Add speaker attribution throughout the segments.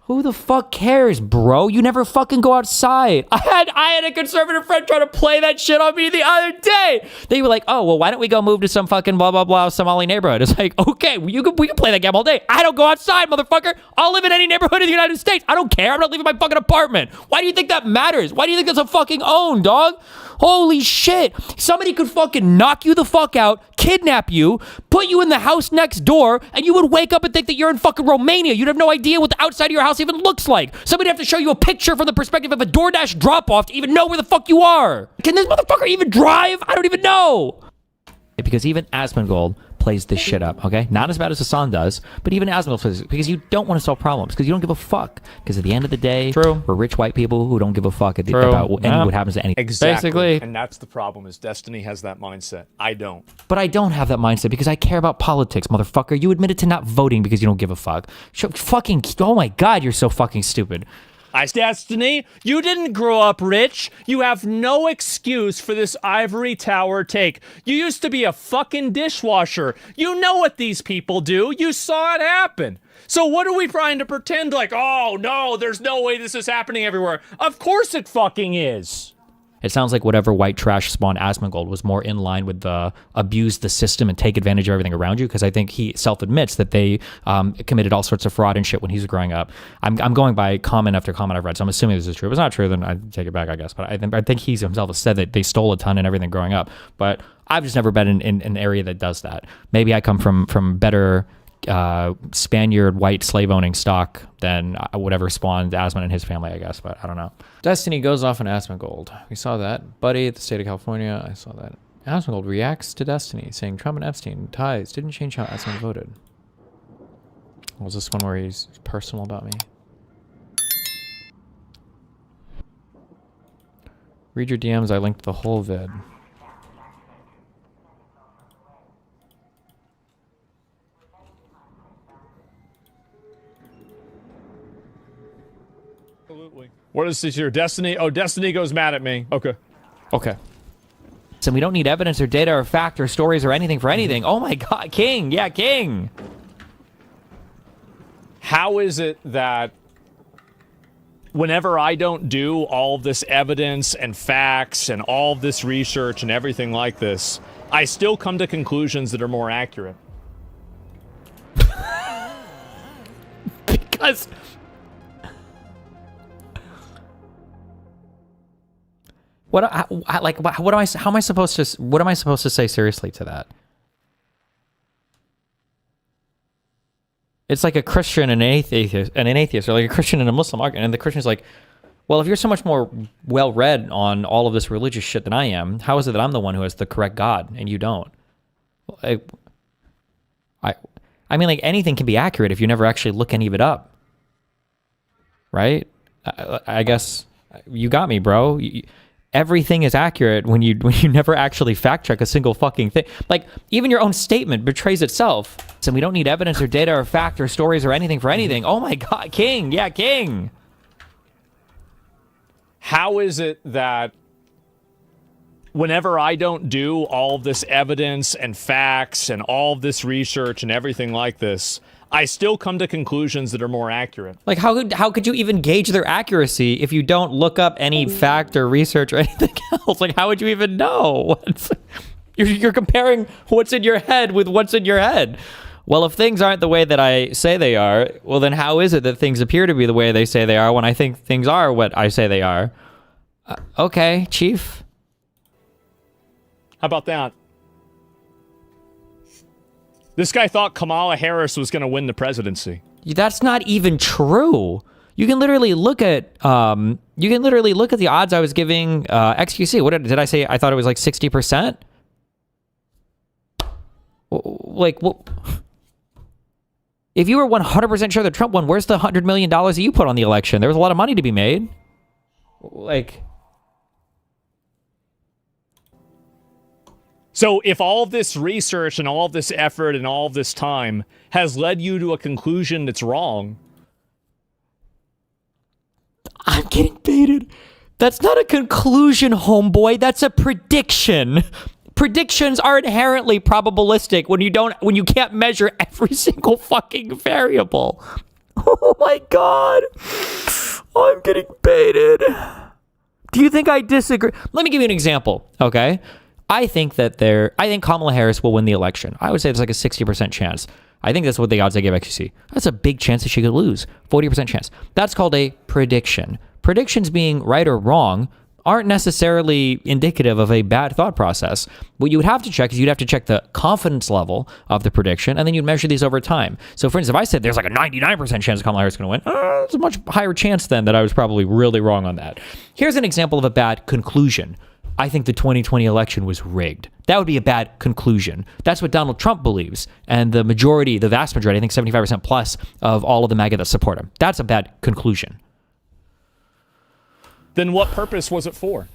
Speaker 1: Who the fuck cares, bro? You never fucking go outside. I had a conservative friend try to play that shit on me the other day. They were like, oh, well, why don't we go move to some fucking blah, blah, blah Somali neighborhood? It's like, okay, we can play that game all day. I don't go outside, motherfucker. I'll live in any neighborhood in the United States. I don't care. I'm not leaving my fucking apartment. Why do you think that matters? Why do you think that's a fucking own, dog? Holy shit. Somebody could fucking knock you the fuck out, kidnap you, put you in the house next door, and you would wake up and think that you're in fucking Romania. You'd have no idea what the outside of your house even looks like. Somebody'd have to show you a picture from the perspective of a DoorDash drop-off to even know where the fuck you are. Can this motherfucker even drive? I don't even know. Because even Asmongold plays this shit up, okay? Not as bad as Hassan does, but even Asmongold plays it because you don't want to solve problems, because you don't give a fuck. Because at the end of the day, we're rich white people who don't give a fuck about what happens to anything.
Speaker 2: Exactly.
Speaker 1: Basically.
Speaker 2: And that's the problem, is Destiny has that mindset. I don't.
Speaker 1: But I don't have that mindset because I care about politics, motherfucker. You admitted to not voting because you don't give a fuck. Fucking, oh my God, you're so fucking stupid.
Speaker 2: Destiny, you didn't grow up rich. You have no excuse for this ivory tower take. You used to be a fucking dishwasher. You know what these people do. You saw it happen. So what are we trying to pretend like, oh no, there's no way this is happening everywhere? Of course it fucking is.
Speaker 1: It sounds like whatever white trash spawned Asmongold was more in line with the abuse the system and take advantage of everything around you, because I think he self-admits that they committed all sorts of fraud and shit when he was growing up. I'm going by comment after comment I've read, so I'm assuming this is true. If it's not true, then I take it back, I guess. But I think he himself has said that they stole a ton and everything growing up. But I've just never been in an area that does that. Maybe I come from better Spaniard white slave owning stock than whatever spawned Asmon and his family, I guess, but I don't know. Destiny goes off on Asmongold. We saw that. Buddy at the state of California, I saw that. Asmongold reacts to Destiny, saying Trump and Epstein ties didn't change how Asmon voted. Was this one where he's personal about me? Read your DMs, I linked the whole vid.
Speaker 2: Absolutely. What is this here? Destiny? Oh, Destiny goes mad at me. Okay.
Speaker 1: Okay. So we don't need evidence or data or fact or stories or anything for anything. Oh my God, King. Yeah, King.
Speaker 2: How is it that whenever I don't do all of this evidence and facts and all of this research and everything like this, I still come to conclusions that are more accurate?
Speaker 1: Because... How am I supposed to say seriously to that? It's like a Christian and an atheist, or like a Christian and a Muslim argument, and the Christian's like, well, if you're so much more well-read on all of this religious shit than I am, how is it that I'm the one who has the correct God and you don't? I mean, like, anything can be accurate if you never actually look any of it up, right? I guess you got me, bro. Everything is accurate when you never actually fact check a single fucking thing. Like, even your own statement betrays itself. So we don't need evidence or data or fact or stories or anything for anything. Oh my God, King. Yeah, King.
Speaker 2: How is it that whenever I don't do all of this evidence and facts and all of this research and everything like this, I still come to conclusions that are more accurate?
Speaker 1: Like, how could you even gauge their accuracy if you don't look up any fact or research or anything else? Like, how would you even know? You're comparing what's in your head with what's in your head. Well, if things aren't the way that I say they are, well, then how is it that things appear to be the way they say they are when I think things are what I say they are? Okay, Chief.
Speaker 2: How about that? This guy thought Kamala Harris was going to win the presidency.
Speaker 1: That's not even true. You can literally look at the odds I was giving XQC. What did I say? I thought it was like 60%. Like, what? If you were 100% sure that Trump won, where's the $100 million that you put on the election? There was a lot of money to be made. Like,
Speaker 2: so if all of this research and all of this effort and all of this time has led you to a conclusion that's wrong,
Speaker 1: I'm getting baited. That's not a conclusion, homeboy. That's a prediction. Predictions are inherently probabilistic when you can't measure every single fucking variable. Oh my God. I'm getting baited. Do you think I disagree? Let me give you an example, okay? I think Kamala Harris will win the election. I would say it's like a 60% chance. I think that's what the odds they give XQC. That's a big chance that she could lose. 40% chance. That's called a prediction. Predictions being right or wrong aren't necessarily indicative of a bad thought process. What you would have to check is you'd have to check the confidence level of the prediction, and then you'd measure these over time. So, for instance, if I said there's like a 99% chance Kamala Harris is going to win, it's a much higher chance then that I was probably really wrong on that. Here's an example of a bad conclusion. I think the 2020 election was rigged. That would be a bad conclusion. That's what Donald Trump believes. And the vast majority, I think 75% plus of all of the MAGA that support him. That's a bad conclusion.
Speaker 2: Then what purpose was it for?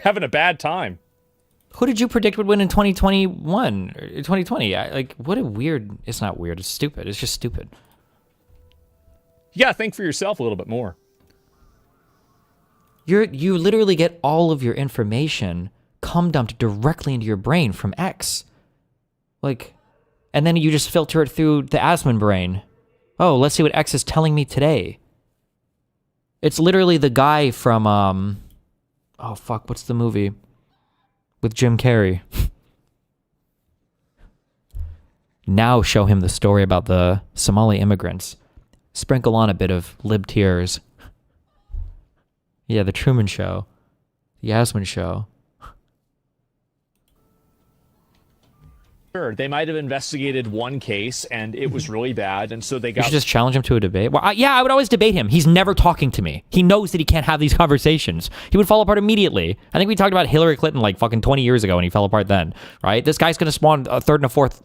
Speaker 2: Having a bad time.
Speaker 1: Who did you predict would win in 2021 or 2020? What a weird, it's not weird, it's stupid. It's just stupid.
Speaker 2: You gotta think for yourself a little bit more.
Speaker 1: You literally get all of your information cum dumped directly into your brain from X. And then you just filter it through the Asmon brain. Oh, let's see what X is telling me today. It's literally the guy from, what's the movie? With Jim Carrey. Now show him the story about the Somali immigrants. Sprinkle on a bit of lib tears. Yeah, the Truman Show. The Asmon Show.
Speaker 2: Sure, they might have investigated one case and it was really bad, and so they got...
Speaker 1: You should just challenge him to a debate. Well, I would always debate him. He's never talking to me. He knows that he can't have these conversations. He would fall apart immediately. I think we talked about Hillary Clinton like fucking 20 years ago and he fell apart then, right? This guy's going to spawn a third and a fourth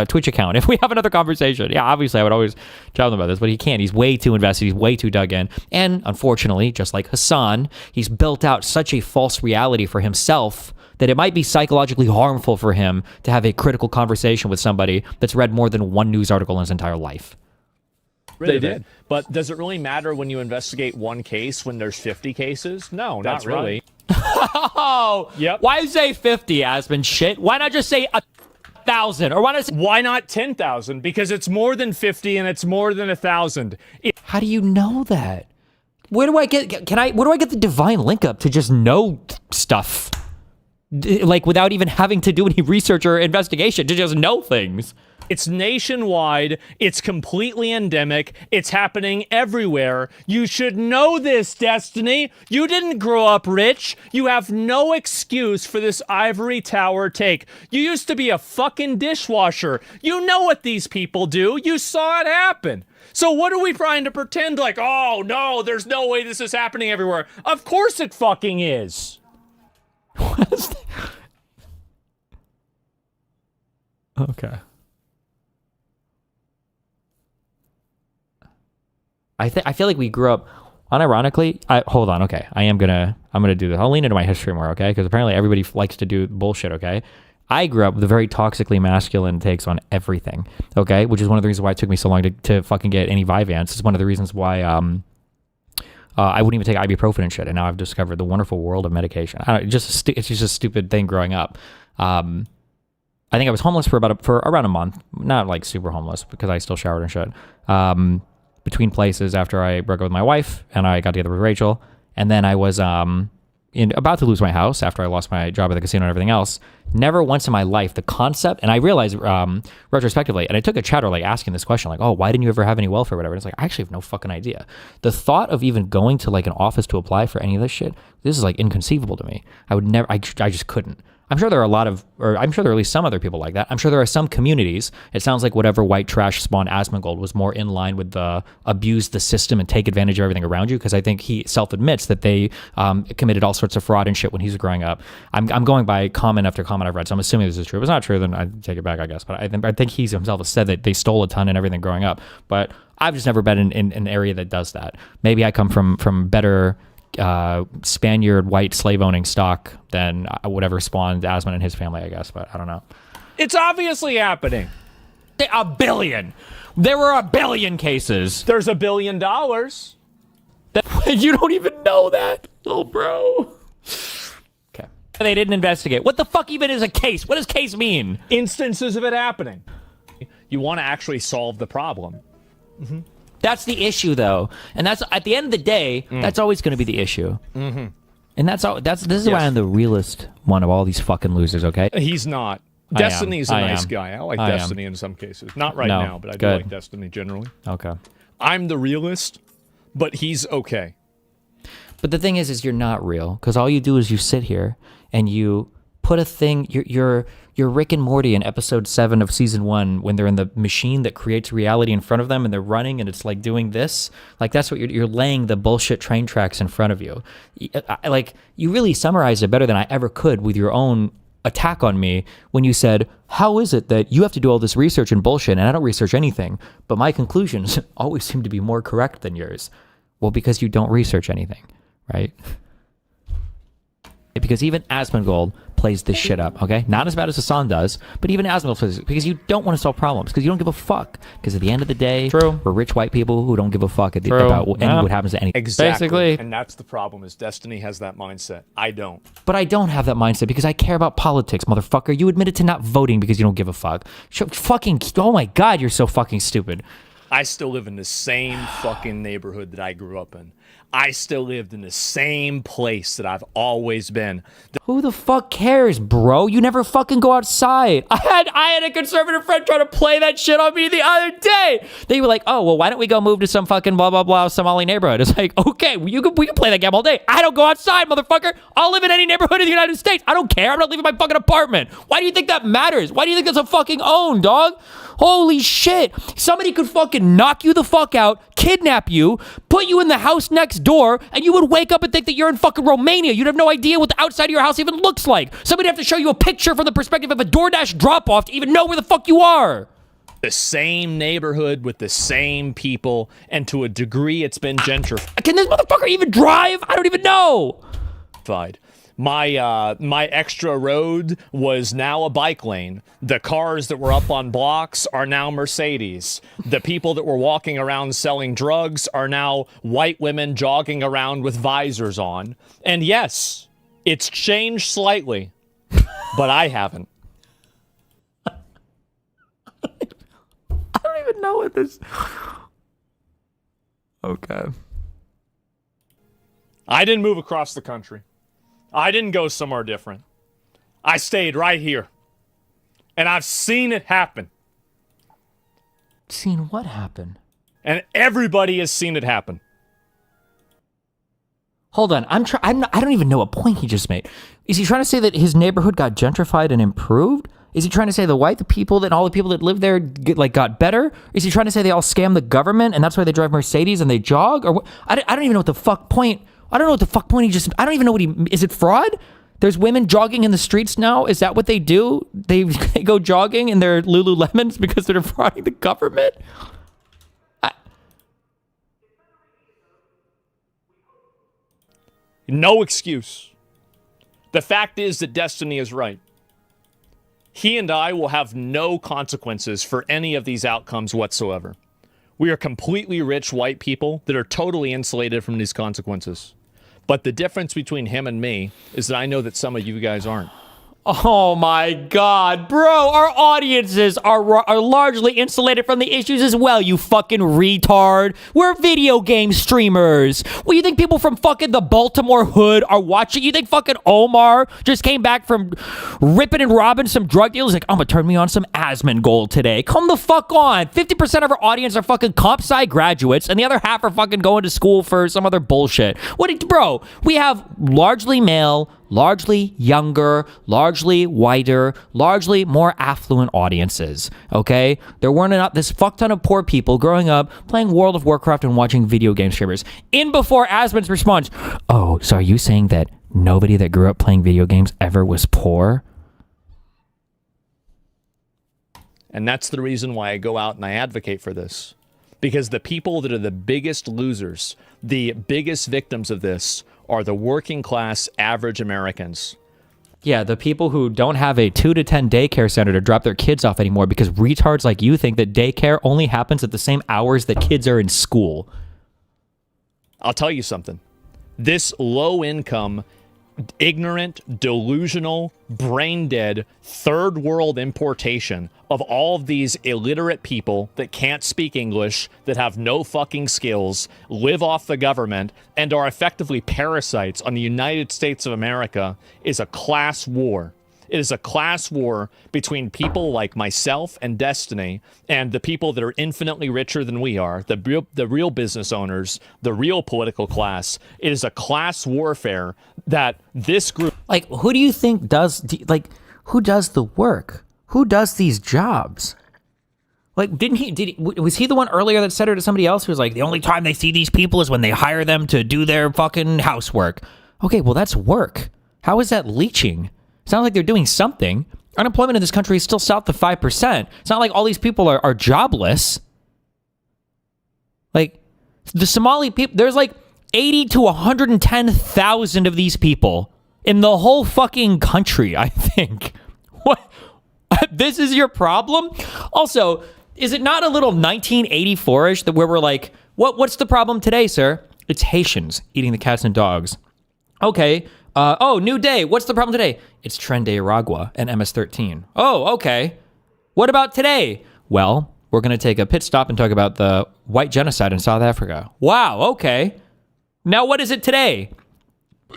Speaker 1: Twitch account if we have another conversation. Yeah, obviously I would always tell him about this, but he can't. He's way too invested. He's way too dug in. And unfortunately, just like Hassan, he's built out such a false reality for himself that it might be psychologically harmful for him to have a critical conversation with somebody that's read more than one news article in his entire life.
Speaker 2: They did. But does it really matter when you investigate one case when there's 50 cases? No, not really.
Speaker 1: Oh,
Speaker 2: yep.
Speaker 1: Why say 50, Aspen? Shit. Why not just say 1,000? Or
Speaker 2: why not 10,000? Because it's more than 50 and it's more than 1,000.
Speaker 1: How do you know that? Where do I get the divine link up to just know stuff? Without even having to do any research or investigation, to just know things.
Speaker 2: It's nationwide. It's completely endemic. It's happening everywhere. You should know this, Destiny. You didn't grow up rich. You have no excuse for this ivory tower take. You used to be a fucking dishwasher. You know what these people do. You saw it happen. So what are we trying to pretend like, oh no, there's no way this is happening everywhere? Of course it fucking is.
Speaker 1: What is that? Okay. I feel like we grew up unironically. Hold on, okay. I'm gonna do this. I'll lean into my history more, okay? Because apparently everybody likes to do bullshit, okay? I grew up with very toxically masculine takes on everything, okay? Which is one of the reasons why it took me so long to fucking get any Vyvanse. It's one of the reasons why I wouldn't even take ibuprofen and shit, and now I've discovered the wonderful world of medication. It's just a stupid thing growing up. I think I was homeless for around a month, not like super homeless because I still showered and shit. Between places after I broke up with my wife and I got together with Rachel, and then I was about to lose my house after I lost my job at the casino and everything else. Never once in my life the concept, and I realized retrospectively, and I took a chatter like asking this question, like, oh, why didn't you ever have any welfare or whatever? And it's like, I actually have no fucking idea. The thought of even going to like an office to apply for any of this shit, this is like inconceivable to me. I would never, I just couldn't. I'm sure there are I'm sure there are at least some other people like that. I'm sure there are some communities. It sounds like whatever white trash spawned Asmongold was more in line with the abuse the system and take advantage of everything around you, because I think he self-admits that they committed all sorts of fraud and shit when he was growing up. I'm going by comment after comment I've read, so I'm assuming this is true. If it's not true, then I take it back, I guess. But I think he himself has said that they stole a ton and everything growing up. But I've just never been in an area that does that. Maybe I come from better Spaniard white slave owning stock than whatever spawned Asmon and his family, I guess, but I don't know.
Speaker 2: It's obviously happening.
Speaker 1: A billion. There were a billion cases.
Speaker 2: There's $1 billion.
Speaker 1: You don't even know that, little bro. Okay. They didn't investigate. What the fuck even is a case? What does case mean?
Speaker 2: Instances of it happening. You want to actually solve the problem.
Speaker 1: That's the issue, though, and that's at the end of the day. That's always going to be the issue. And that's all. This is why I'm the realest one of all these fucking losers. Okay,
Speaker 2: He's not. Destiny's a nice guy. I like Destiny in some cases. Not right now, but I do like Destiny generally.
Speaker 1: Okay.
Speaker 2: I'm the realist, but he's okay.
Speaker 1: But the thing is you're not real, because all you do is you sit here and you put a thing. You're Rick and Morty in episode 7 of season 1 when they're in the machine that creates reality in front of them and they're running and it's like doing this. Like that's what you're laying the bullshit train tracks in front of you. Like you really summarized it better than I ever could with your own attack on me when you said, how is it that you have to do all this research and bullshit and I don't research anything, but my conclusions always seem to be more correct than yours? Well, because you don't research anything, right? Because even Asmongold plays this shit up, okay? Not as bad as Hassan does, but even Asmongold plays it because you don't want to solve problems, because you don't give a fuck. Because at the end of the day, we're rich white people who don't give a fuck about what happens to anything.
Speaker 2: Exactly.
Speaker 1: Basically.
Speaker 2: And that's the problem, is Destiny has that mindset. I don't.
Speaker 1: But I don't have that mindset because I care about politics, motherfucker. You admitted to not voting because you don't give a fuck. Oh my God, you're so fucking stupid.
Speaker 2: I still live in the same fucking neighborhood that I grew up in. I still lived in the same place that I've always been.
Speaker 1: Who the fuck cares, bro? You never fucking go outside. I had a conservative friend try to play that shit on me the other day. They were like, oh, well, why don't we go move to some fucking blah, blah, blah Somali neighborhood? It's like, okay, we can play that game all day. I don't go outside, motherfucker. I'll live in any neighborhood in the United States. I don't care. I'm not leaving my fucking apartment. Why do you think that matters? Why do you think that's a fucking own, dog? Holy shit. Somebody could fucking knock you the fuck out, kidnap you, put you in the house next door, and you would wake up and think that you're in fucking Romania. You'd have no idea what the outside of your house even looks like. Somebody'd have to show you a picture from the perspective of a DoorDash drop-off to even know where the fuck you are.
Speaker 2: The same neighborhood with the same people, and to a degree it's been gentrified.
Speaker 1: Can this motherfucker even drive? I don't even know.
Speaker 2: My extra road was now a bike lane. The cars that were up on blocks are now Mercedes. The people that were walking around selling drugs are now white women jogging around with visors on. And yes, it's changed slightly, but I haven't.
Speaker 1: I don't even know what this... Okay.
Speaker 2: I didn't move across the country. I didn't go somewhere different. I stayed right here. And I've seen it happen.
Speaker 1: Seen what happen?
Speaker 2: And everybody has seen it happen.
Speaker 1: Hold on. I don't even know what point he just made. Is he trying to say that his neighborhood got gentrified and improved? Is he trying to say the people that all the people that live there got better? Is he trying to say they all scam the government and that's why they drive Mercedes and they jog? Or what? I don't even know what the fuck point. I don't know what the fuck point he just... I don't even know what he... Is it fraud? There's women jogging in the streets now? Is that what they do? They go jogging in their Lululemons because they're defrauding the government?
Speaker 2: No excuse. The fact is that Destiny is right. He and I will have no consequences for any of these outcomes whatsoever. We are completely rich white people that are totally insulated from these consequences. But the difference between him and me is that I know that some of you guys aren't.
Speaker 1: Oh my God, bro, our audiences are largely insulated from the issues as well, you fucking retard. We're video game streamers. Well, you think people from fucking the Baltimore hood are watching? You think fucking Omar just came back from ripping and robbing some drug dealers? Like, I'm gonna turn me on some Asmongold today. Come the fuck on. 50% of our audience are fucking comp sci graduates, and the other half are fucking going to school for some other bullshit. Bro, we have largely male, largely younger, largely whiter, largely more affluent audiences, okay? There weren't enough, this fuck ton of poor people growing up playing World of Warcraft and watching video game streamers. In before Asmon's response, oh, so are you saying that nobody that grew up playing video games ever was poor?
Speaker 2: And that's the reason why I go out and I advocate for this. Because the people that are the biggest losers, the biggest victims of this, are the working class average Americans.
Speaker 1: Yeah, the people who don't have a 2 to 10 daycare center to drop their kids off anymore because retards like you think that daycare only happens at the same hours that kids are in school.
Speaker 2: I'll tell you something. This low income, ignorant, delusional, brain-dead, third-world importation of all of these illiterate people that can't speak English, that have no fucking skills, live off the government, and are effectively parasites on the United States of America is a class war. It is a class war between people like myself and Destiny and the people that are infinitely richer than we are, the real business owners, the real political class. It is a class warfare that this group...
Speaker 1: Like, who do you think does, like, who does the work? Who does these jobs? Like, was he the one earlier that said it to somebody else who was like, the only time they see these people is when they hire them to do their fucking housework? Okay, well, that's work. How is that leeching? Sounds like they're doing something. Unemployment in this country is still south of 5%. It's not like all these people are jobless. Like, the Somali people, there's like 80 to 110,000 of these people in the whole fucking country, I think. What? This is your problem? Also, is it not a little 1984-ish that where we're like, what's the problem today, sir? It's Haitians eating the cats and dogs. Okay. New day. What's the problem today? It's Tren de Aragua and MS-13. Oh, okay. What about today? Well, we're going to take a pit stop and talk about the white genocide in South Africa. Wow, okay. Now what is it today?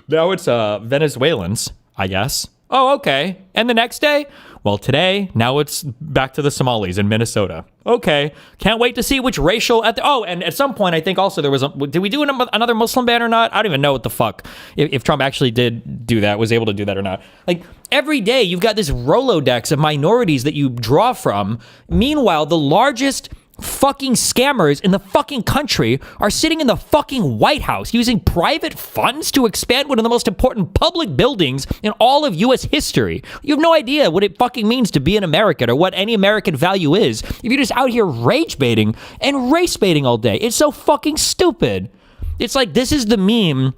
Speaker 1: Now it's Venezuelans, I guess. Oh, okay. And the next day? Well, today, now it's back to the Somalis in Minnesota. Okay. Can't wait to see which racial... and at some point, I think also there was... did we do another Muslim ban or not? I don't even know what the fuck. If Trump actually did do that, was able to do that or not. Like, every day, you've got this Rolodex of minorities that you draw from. Meanwhile, the largest fucking scammers in the fucking country are sitting in the fucking White House using private funds to expand one of the most important public buildings in all of U.S. history. You have no idea what it fucking means to be an American or what any American value is if you're just out here rage baiting and race baiting all day. It's so fucking stupid. It's like, this is the meme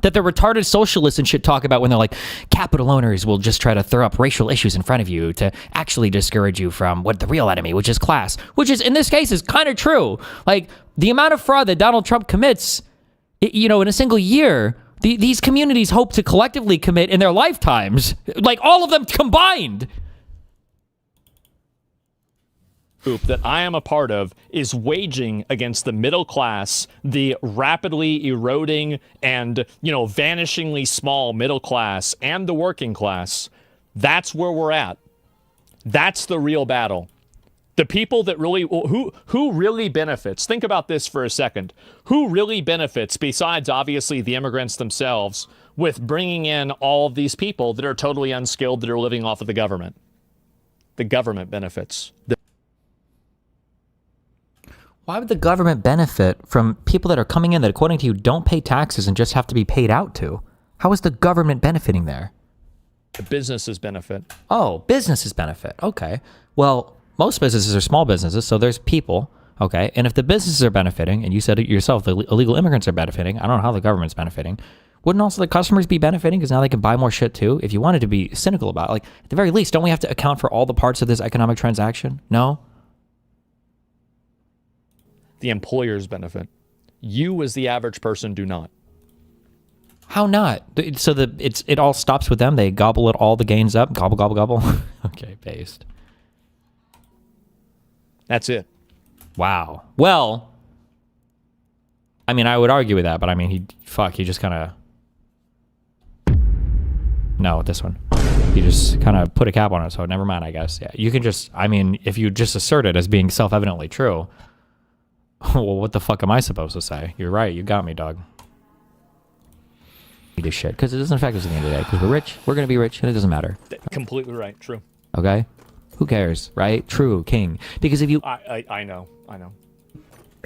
Speaker 1: that the retarded socialists and shit talk about when they're like, capital owners will just try to throw up racial issues in front of you to actually discourage you from what the real enemy, which is class, which is, in this case, is kind of true. Like, the amount of fraud that Donald Trump commits, in a single year, these communities hope to collectively commit in their lifetimes, like all of them combined.
Speaker 2: That I am a part of is waging against the middle class, the rapidly eroding and, vanishingly small middle class and the working class. That's where we're at. That's the real battle. The people that really, who really benefits? Think about this for a second. Who really benefits, besides obviously the immigrants themselves, with bringing in all of these people that are totally unskilled, that are living off of the government? The government benefits.
Speaker 1: Why would the government benefit from people that are coming in that, according to you, don't pay taxes and just have to be paid out to? How is the government benefiting there?
Speaker 2: The businesses benefit.
Speaker 1: Oh, businesses benefit. Okay. Well, most businesses are small businesses, so there's people. Okay. And if the businesses are benefiting, and you said it yourself, the illegal immigrants are benefiting, I don't know how the government's benefiting. Wouldn't also the customers be benefiting because now they can buy more shit too? If you wanted to be cynical about it, like, at the very least, don't we have to account for all the parts of this economic transaction? No?
Speaker 2: The employers benefit. You, as the average person, do not.
Speaker 1: How not? So it all stops with them. They gobble all the gains up. Gobble, gobble, gobble. Okay, based.
Speaker 2: That's it.
Speaker 1: Wow. Well, I mean, I would argue with that, but I mean, he just kind of... No, this one. He just kind of put a cap on it, so never mind, I guess. Yeah, you can just... I mean, if you just assert it as being self-evidently true... Well, what the fuck am I supposed to say? You're right. You got me, dog. This shit, because it doesn't affect us at the end of the day. Because we're rich, we're gonna be rich, and it doesn't matter.
Speaker 2: Completely right. True.
Speaker 1: Okay. Who cares, right? True, king. Because if you,
Speaker 2: I know.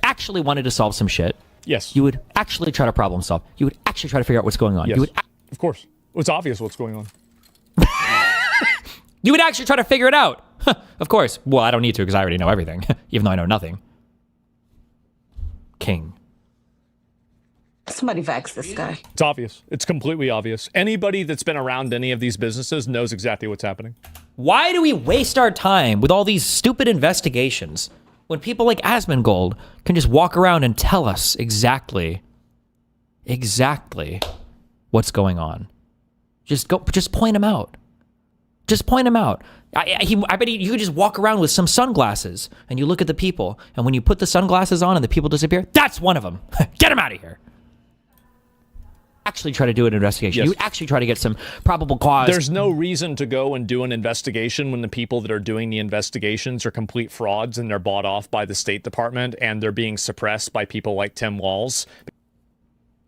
Speaker 1: actually wanted to solve some shit,
Speaker 2: yes,
Speaker 1: you would actually try to problem solve. You would actually try to figure out what's going on.
Speaker 2: Yes.
Speaker 1: You would,
Speaker 2: of course. It's obvious what's going on.
Speaker 1: You would actually try to figure it out. Of course. Well, I don't need to because I already know everything, even though I know nothing. King.
Speaker 3: Somebody vax this guy.
Speaker 2: It's obvious. It's completely obvious. Anybody that's been around any of these businesses knows exactly what's happening.
Speaker 1: Why do we waste our time with all these stupid investigations when people like Asmongold can just walk around and tell us exactly what's going on? Just point him out. Just point him out. I bet you could just walk around with some sunglasses and you look at the people, and when you put the sunglasses on and the people disappear, that's one of them. Get him out of here. Actually try to do an investigation.
Speaker 2: Yes.
Speaker 1: You actually try to get some probable cause.
Speaker 2: There's no reason to go and do an investigation when the people that are doing the investigations are complete frauds and they're bought off by the State Department and they're being suppressed by people like Tim Walz.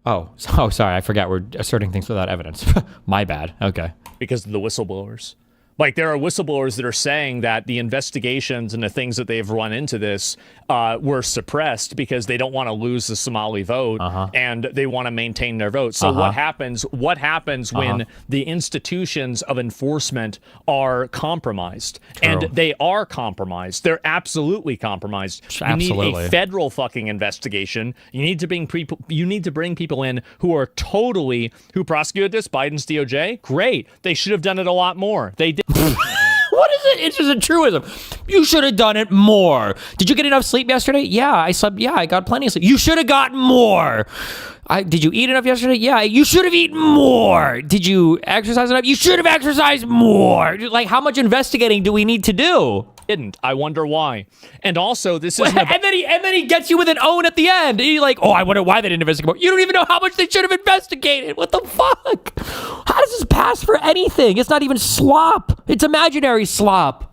Speaker 1: Oh, sorry. I forgot we're asserting things without evidence. My bad. Okay.
Speaker 2: Because of the whistleblowers. Like, there are whistleblowers that are saying that the investigations and the things that they've run into this were suppressed because they don't want to lose the Somali vote and they want to maintain their vote. So what happens when the institutions of enforcement are compromised?
Speaker 1: True.
Speaker 2: And they are compromised. They're absolutely compromised.
Speaker 1: Absolutely.
Speaker 2: You need a federal fucking investigation. You need to bring people in who are who prosecuted this. Biden's DOJ. Great. They should have done it a lot more. They did.
Speaker 1: What is it? It's just a truism. You should have done it more. Did you get enough sleep yesterday? Yeah, I slept. Yeah, I got plenty of sleep. You should have gotten more. Did you eat enough yesterday? Yeah, you should have eaten more. Did you exercise enough? You should have exercised more. Like, how much investigating do we need to do?
Speaker 2: Didn't. I wonder why. And also, this is
Speaker 1: and then he gets you with an own at the end. And you're like, oh, I wonder why they didn't investigate more. You don't even know how much they should have investigated. What the fuck? How does this pass for anything? It's not even slop. It's imaginary slop.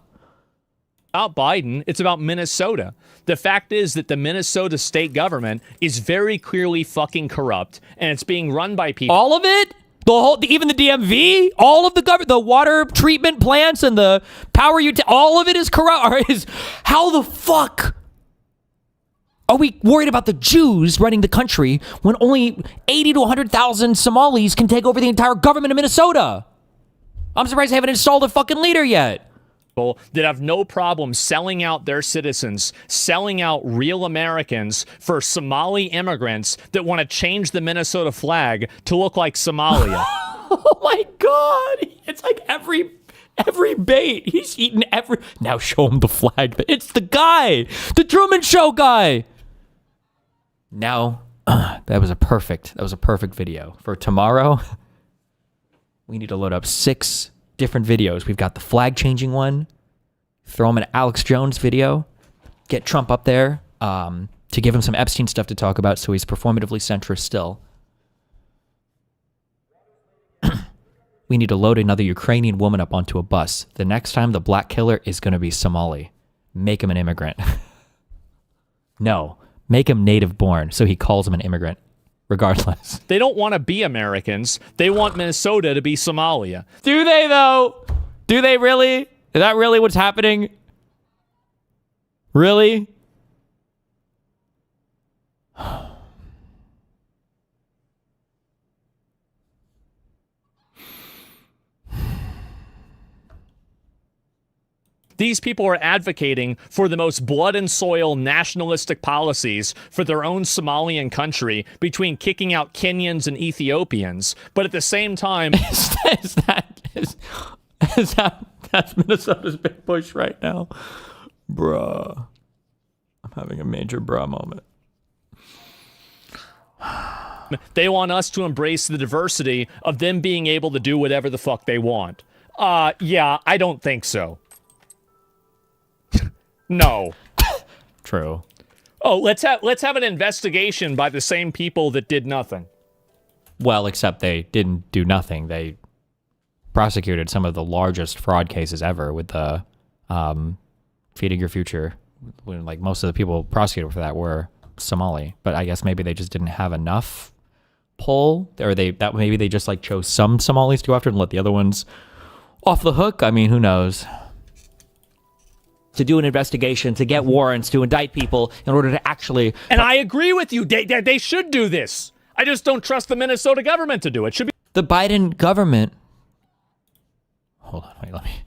Speaker 2: About Biden, it's about Minnesota. The fact is that the Minnesota state government is very clearly fucking corrupt, and it's being run by people.
Speaker 1: All of it? Even the DMV, all of the water treatment plants and the power all of it is corrupt. How the fuck are we worried about the Jews running the country when only 80 to 100,000 Somalis can take over the entire government of Minnesota? I'm surprised they haven't installed a fucking leader yet.
Speaker 2: That have no problem selling out their citizens, selling out real Americans for Somali immigrants that want to change the Minnesota flag to look like Somalia.
Speaker 1: Oh my God. It's like every bait. He's eaten now show him the flag. It's the guy, the Truman Show guy. Now, that was a perfect video for tomorrow. We need to load up 6 different videos. We've got the flag changing one. Throw him an Alex Jones video. Get Trump up there to give him some Epstein stuff to talk about so he's performatively centrist still. We need to load another Ukrainian woman up onto a bus. The next time the black killer is going to be Somali. Make him an immigrant. No, make him native born so he calls him an immigrant. Regardless.
Speaker 2: They don't want to be Americans. They want Minnesota to be Somalia.
Speaker 1: Do they, though? Do they really? Is that really what's happening? Really?
Speaker 2: These people are advocating for the most blood and soil nationalistic policies for their own Somalian country between kicking out Kenyans and Ethiopians. But at the same time...
Speaker 1: That's Minnesota's big push right now? Bruh. I'm having a major bruh moment.
Speaker 2: They want us to embrace the diversity of them being able to do whatever the fuck they want. Yeah, I don't think so. No.
Speaker 1: True.
Speaker 2: Oh, let's have an investigation by the same people that did nothing.
Speaker 1: Well, except they didn't do nothing. They prosecuted some of the largest fraud cases ever with the Feeding Your Future. When, like, most of the people prosecuted for that were Somali, but I guess maybe they just didn't have enough pull, or maybe they just like chose some Somalis to go after and let the other ones off the hook. I mean, who knows? To do an investigation, to get warrants, to indict people in order to actually...
Speaker 2: And I agree with you. They should do this. I just don't trust the Minnesota government to do it. Should be
Speaker 1: the Biden government... Hold on, wait, let me...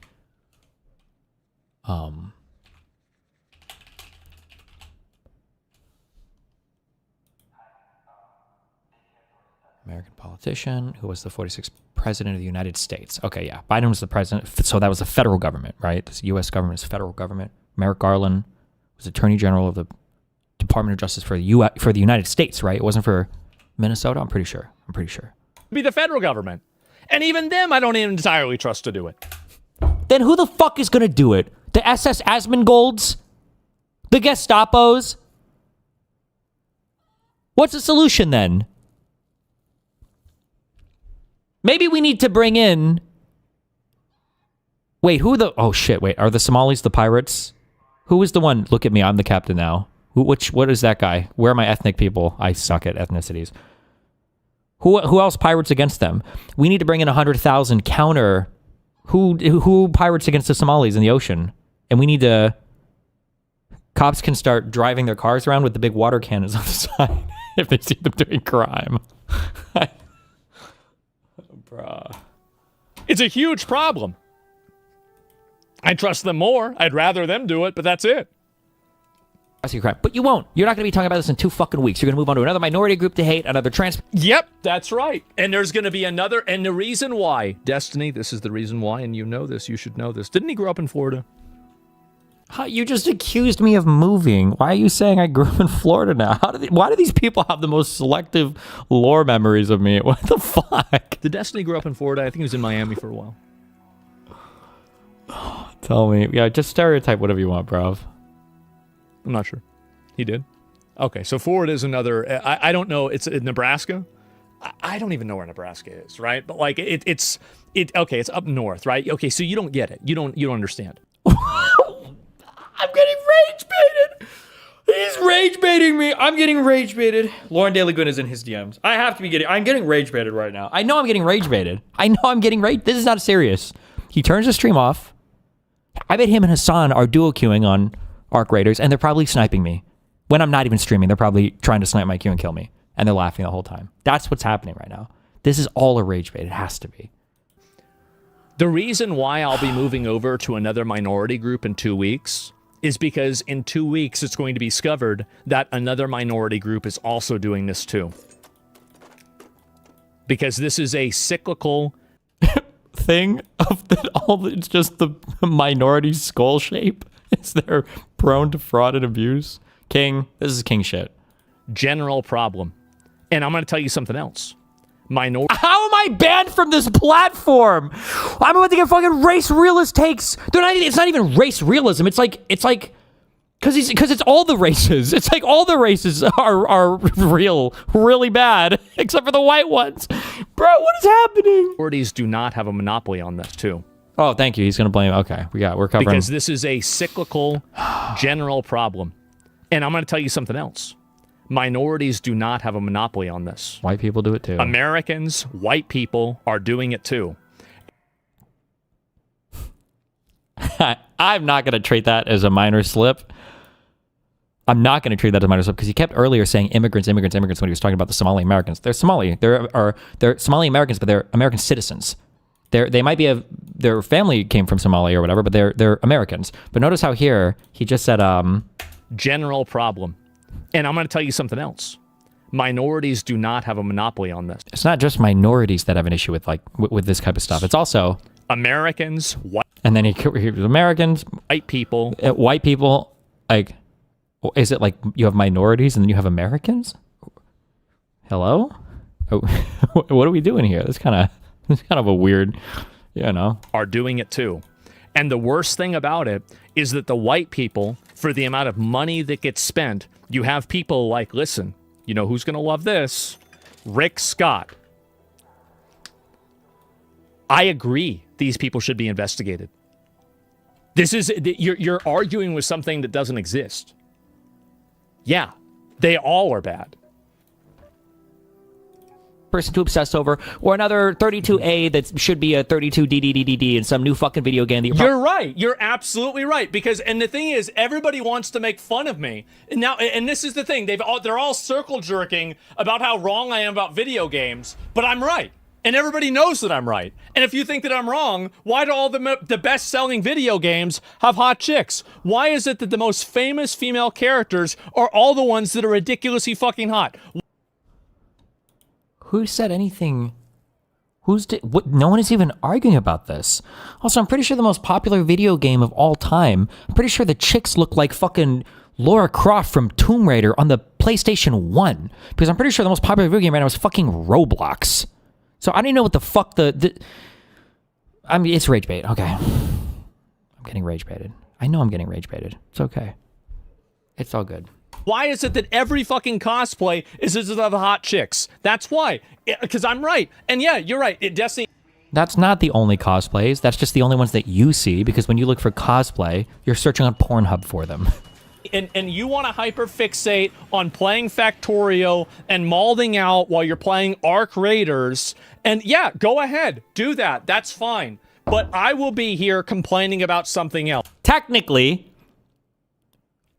Speaker 1: American politician who was the 46th president of the United States. Okay, yeah. Biden was the president. So that was the federal government, right? This U.S. government is federal government. Merrick Garland was Attorney General of the Department of Justice for the United States, right? It wasn't for Minnesota? I'm pretty sure.
Speaker 2: Be the federal government. And even them, I don't entirely trust to do it.
Speaker 1: Then who the fuck is going to do it? The SS Asmongolds? The Gestapos? What's the solution then? Maybe we need to bring in... Wait, who are the... Oh, shit, wait. Are the Somalis the pirates? Who is the one... Look at me, I'm the captain now. What is that guy? Where are my ethnic people? I suck at ethnicities. Who else pirates against them? We need to bring in 100,000 counter... Who pirates against the Somalis in the ocean? And we need to... Cops can start driving their cars around with the big water cannons on the side if they see them doing crime. Bruh.
Speaker 2: It's a huge problem. I trust them more. I'd rather them do it, but that's it.
Speaker 1: Crime. But you won't. You're not going to be talking about this in 2 fucking weeks. You're going to move on to another minority group to hate, another trans...
Speaker 2: Yep, that's right. And there's going to be another... And the reason why... Destiny, this is the reason why, and you know this. You should know this. Didn't he grow up in Florida?
Speaker 1: You just accused me of moving. Why are you saying I grew up in Florida now? Why do these people have the most selective lore memories of me? What the fuck?
Speaker 2: Did Destiny grow up in Florida? I think he was in Miami for a while.
Speaker 1: Tell me. Yeah, just stereotype whatever you want, bro.
Speaker 2: I'm not sure. He did? Okay, so Florida is another... I don't know. It's in Nebraska? I don't even know where Nebraska is, right? But like, it's up north, right? Okay, so you don't get it. You don't understand.
Speaker 1: I'm getting rage baited. He's rage baiting me. I'm getting rage baited. Lauren Daily Gwynn is in his DMs. I'm getting rage baited right now. I know I'm getting rage baited. This is not serious. He turns the stream off. I bet him and Hassan are duo queuing on Arc Raiders, and they're probably sniping me. When I'm not even streaming, they're probably trying to snipe my queue and kill me. And they're laughing the whole time. That's what's happening right now. This is all a rage bait. It has to be.
Speaker 2: The reason why I'll be moving over to another minority group in 2 weeks is because in 2 weeks it's going to be discovered that another minority group is also doing this too. Because this is a cyclical
Speaker 1: thing of it's just the minority skull shape. Is they're prone to fraud and abuse. King, this is king shit.
Speaker 2: General problem. And I'm going to tell you something else.
Speaker 1: How am I banned from this platform? I'm about to get fucking race realist takes. It's not even race realism. It's like, because it's all the races. It's like all the races are real, really bad, except for the white ones. Bro, what is happening?
Speaker 2: Minorities do not have a monopoly on this too.
Speaker 1: Oh, thank you. He's going to blame. Okay, we're covering.
Speaker 2: Because this is a cyclical general problem. And I'm going to tell you something else. Minorities do not have a monopoly on this.
Speaker 1: White people do it too.
Speaker 2: Americans, white people are doing it too.
Speaker 1: I'm not going to treat that as a minor slip. I'm not going to treat that as a minor slip because he kept earlier saying immigrants when he was talking about the Somali Americans. They're Somali. They're Somali Americans, but they're American citizens. They might be their family came from Somalia or whatever, but they're Americans. But notice how here he just said
Speaker 2: general problem. And I'm going to tell you something else. Minorities do not have a monopoly on this.
Speaker 1: It's not just minorities that have an issue with with this type of stuff. It's also
Speaker 2: Americans, white.
Speaker 1: And then he was Americans,
Speaker 2: white people.
Speaker 1: White people, like, is it like you have minorities and then you have Americans? Hello? What are we doing here? It's kind of a weird,
Speaker 2: are doing it too. And the worst thing about it is that the white people, for the amount of money that gets spent, you have people like, listen, you know who's going to love this? Rick Scott. I agree these people should be investigated. This is, you're arguing with something that doesn't exist. Yeah, they all are bad.
Speaker 1: Person too obsessed over, or another 32A that should be a 32DDDDD in some new fucking video game.
Speaker 2: You're right. You're absolutely right. And the thing is, everybody wants to make fun of me. And this is the thing. They're all circle jerking about how wrong I am about video games, but I'm right. And everybody knows that I'm right. And if you think that I'm wrong, why do all the best-selling video games have hot chicks? Why is it that the most famous female characters are all the ones that are ridiculously fucking hot?
Speaker 1: Who said anything? No one is even arguing about this. Also, I'm pretty sure the most popular video game of all time, I'm pretty sure the chicks look like fucking Lara Croft from Tomb Raider on the PlayStation 1. Because I'm pretty sure the most popular video game right now is fucking Roblox. So I don't even know what the fuck I mean, it's rage bait. Okay. I'm getting rage baited. I know I'm getting rage baited. It's okay. It's all good.
Speaker 2: Why is it that every fucking cosplay is of the hot chicks? That's why. Because I'm right. And yeah, you're right. Destiny...
Speaker 1: That's not the only cosplays. That's just the only ones that you see, because when you look for cosplay, you're searching on Pornhub for them.
Speaker 2: And you want to hyperfixate on playing Factorio and malding out while you're playing Arc Raiders. And yeah, go ahead. Do that. That's fine. But I will be here complaining about something else.
Speaker 1: Technically,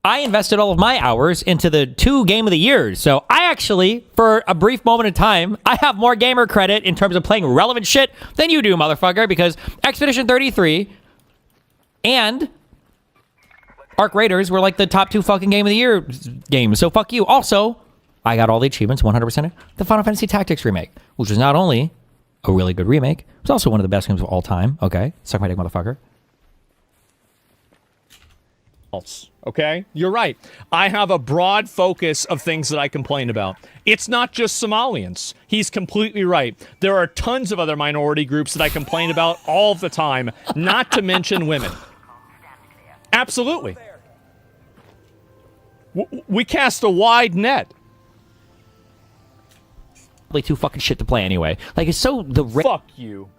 Speaker 1: I invested all of my hours into the 2 Game of the Years. So I actually, for a brief moment in time, I have more gamer credit in terms of playing relevant shit than you do, motherfucker, because Expedition 33 and Arc Raiders were like the top 2 fucking Game of the Year games. So fuck you. Also, I got all the achievements, 100%. The Final Fantasy Tactics remake, which was not only a really good remake, it was also one of the best games of all time. Okay? Suck my dick, motherfucker.
Speaker 2: Okay? You're right. I have a broad focus of things that I complain about. It's not just Somalians. He's completely right. There are tons of other minority groups that I complain about all the time, not to mention women. Absolutely. We cast a wide net.
Speaker 1: Like too fucking shit to play anyway. Like, it's so
Speaker 2: Fuck you.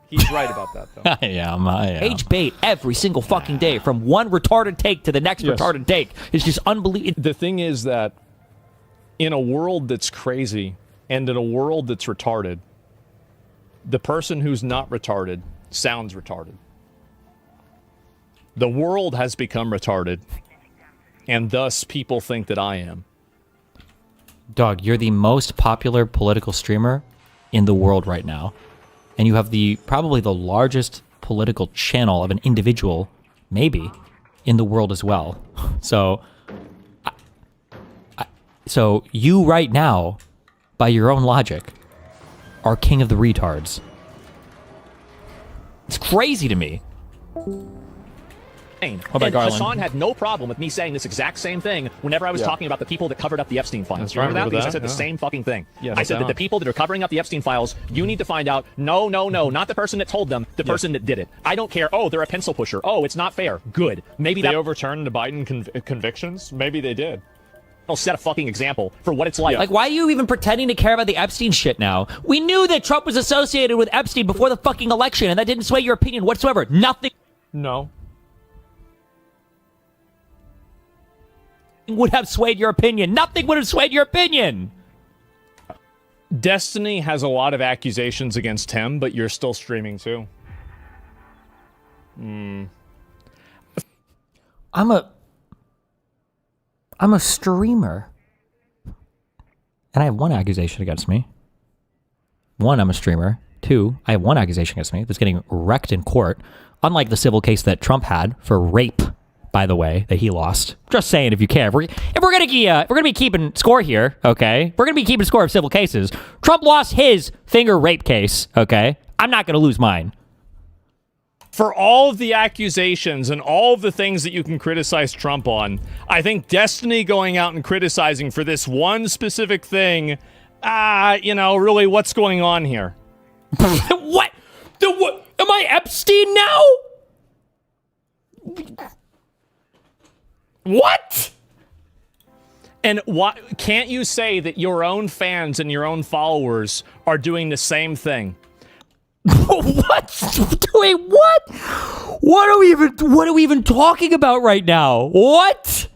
Speaker 2: He's right about that, though.
Speaker 1: I am. Rage bait every single fucking day, from one retarded take to the next retarded take. It's just unbelievable.
Speaker 2: The thing is that in a world that's crazy and in a world that's retarded, the person who's not retarded sounds retarded. The world has become retarded, and thus people think that I am.
Speaker 1: Dog, you're the most popular political streamer in the world right now. And you have probably the largest political channel of an individual, maybe, in the world as well. So, so you right now, by your own logic, are king of the retards. It's crazy to me.
Speaker 2: And Hassan had no problem with me saying this exact same thing whenever I was talking about the people that covered up the Epstein files.
Speaker 3: That's right,
Speaker 2: Remember that?
Speaker 3: remember
Speaker 2: Because I
Speaker 3: that?
Speaker 2: said the same fucking thing.
Speaker 3: Yes,
Speaker 2: I said that the people that are covering up the Epstein files, you need to find out, no, not the person that told them, the person that did it. I don't care. Oh, they're a pencil pusher. Oh, it's not fair. Good. Maybe
Speaker 3: They overturned the Biden convictions? Maybe they did.
Speaker 2: that'll set a fucking example for what it's like.
Speaker 1: Like, why are you even pretending to care about the Epstein shit now? We knew that Trump was associated with Epstein before the fucking election, and that didn't sway your opinion whatsoever. Nothing
Speaker 3: No.
Speaker 1: would have swayed your opinion. Nothing would have swayed your opinion.
Speaker 2: Destiny has a lot of accusations against him, but you're still streaming too.
Speaker 1: I'm a streamer. And I have 1 accusation against me. 1, I'm a streamer. 2, I have 1 accusation against me that's getting wrecked in court. Unlike the civil case that Trump had for rape, by the way, that he lost. Just saying, if you care. If we're gonna be keeping score here, okay? We're gonna be keeping score of civil cases. Trump lost his finger rape case, okay? I'm not gonna lose mine.
Speaker 2: For all of the accusations and all of the things that you can criticize Trump on, I think Destiny going out and criticizing for this one specific thing, really, what's going on here?
Speaker 1: What? Am I Epstein now? What?
Speaker 2: And why can't you say that your own fans and your own followers are doing the same thing?
Speaker 1: What? Doing what? What are we even talking about right now? What?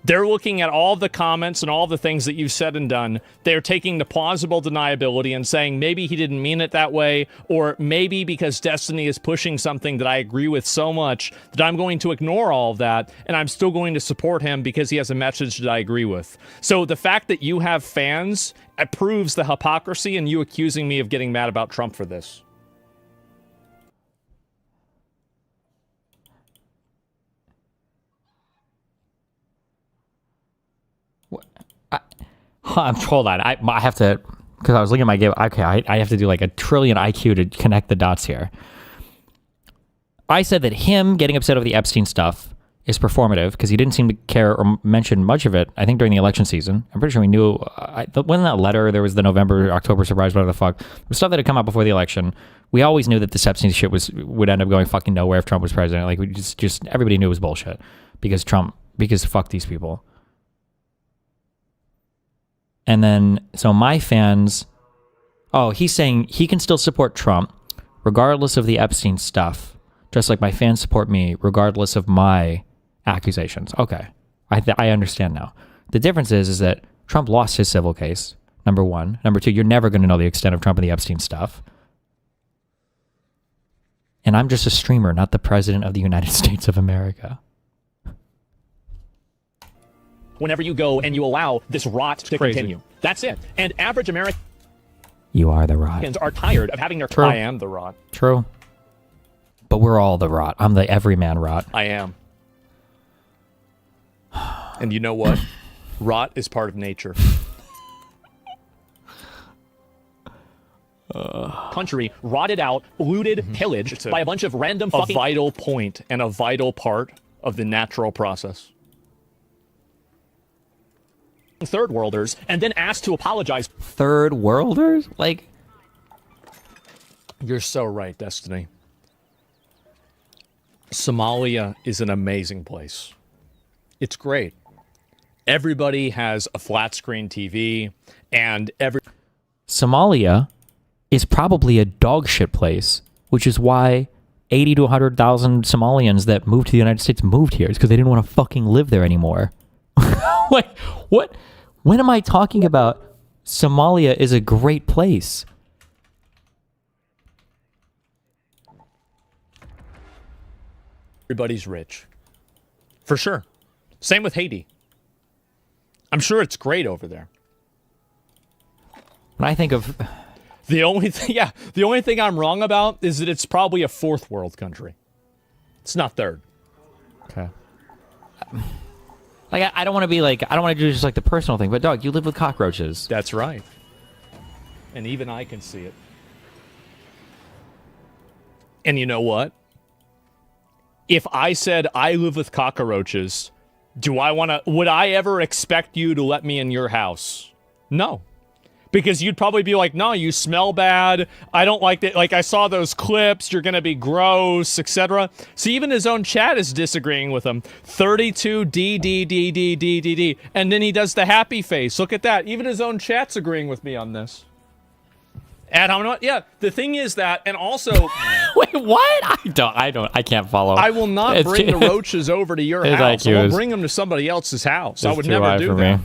Speaker 2: They're looking at all the comments and all the things that you've said and done. They're taking the plausible deniability and saying maybe he didn't mean it that way, or maybe because Destiny is pushing something that I agree with so much that I'm going to ignore all of that, and I'm still going to support him because he has a message that I agree with. So the fact that you have fans proves the hypocrisy in you accusing me of getting mad about Trump for this.
Speaker 1: Hold on. I have to, because I was looking at my game. Okay, I have to do like a trillion IQ to connect the dots here. I said that him getting upset over the Epstein stuff is performative because he didn't seem to care or mention much of it, I think, during the election season. I'm pretty sure we knew, wasn't that letter, there was the November, October surprise, whatever the fuck, the stuff that had come out before the election. We always knew that the Epstein shit would end up going fucking nowhere if Trump was president. Like, we just everybody knew it was bullshit because fuck these people. And then, so my fans, he's saying he can still support Trump regardless of the Epstein stuff, just like my fans support me regardless of my accusations. Okay, I understand now. The difference is that Trump lost his civil case, number one. Number two, you're never going to know the extent of Trump and the Epstein stuff. And I'm just a streamer, not the president of the United States of America.
Speaker 4: Whenever you go and you allow this rot to continue. That's it. And average Americans
Speaker 1: You are the rot.
Speaker 4: are tired of having their...
Speaker 1: True.
Speaker 3: I am the rot.
Speaker 1: True. But we're all the rot. I'm the everyman rot.
Speaker 3: I am. And you know what? Rot is part of nature.
Speaker 4: country rotted out, looted, pillaged by a bunch of random
Speaker 3: A
Speaker 4: fucking...
Speaker 3: vital point and a vital part of the natural process.
Speaker 4: third worlders, and then asked to apologize.
Speaker 1: Third worlders? Like...
Speaker 3: You're so right, Destiny. Somalia is an amazing place. It's great. Everybody has a flat screen TV, and
Speaker 1: Somalia is probably a dog shit place, which is why 80 to 100,000 Somalians that moved to the United States moved here. It's because they didn't want to fucking live there anymore. Wait, what? When am I talking about Somalia is a great place?
Speaker 3: everybody's rich. For sure. Same with Haiti. I'm sure it's great over there.
Speaker 1: When I think of...
Speaker 3: The only thing I'm wrong about is that it's probably a fourth world country. It's not third.
Speaker 1: Okay. Like, I don't want to be like... I don't want to do just like the personal thing, but dog, you live with cockroaches.
Speaker 3: That's right. And even I can see it. And you know what? If I said I live with cockroaches, would I ever expect you to let me in your house? No. Because you'd probably be like, no, you smell bad. I don't like that. Like, I saw those clips. You're going to be gross, etc. So even his own chat is disagreeing with him. 32 D. And then he does the happy face. Look at that. Even his own chat's agreeing with me on this. And I'm not, yeah, the thing is that, and also...
Speaker 1: Wait, what? I can't follow.
Speaker 3: I will not bring the roaches over to your house. I will bring them to somebody else's house. I would never do that.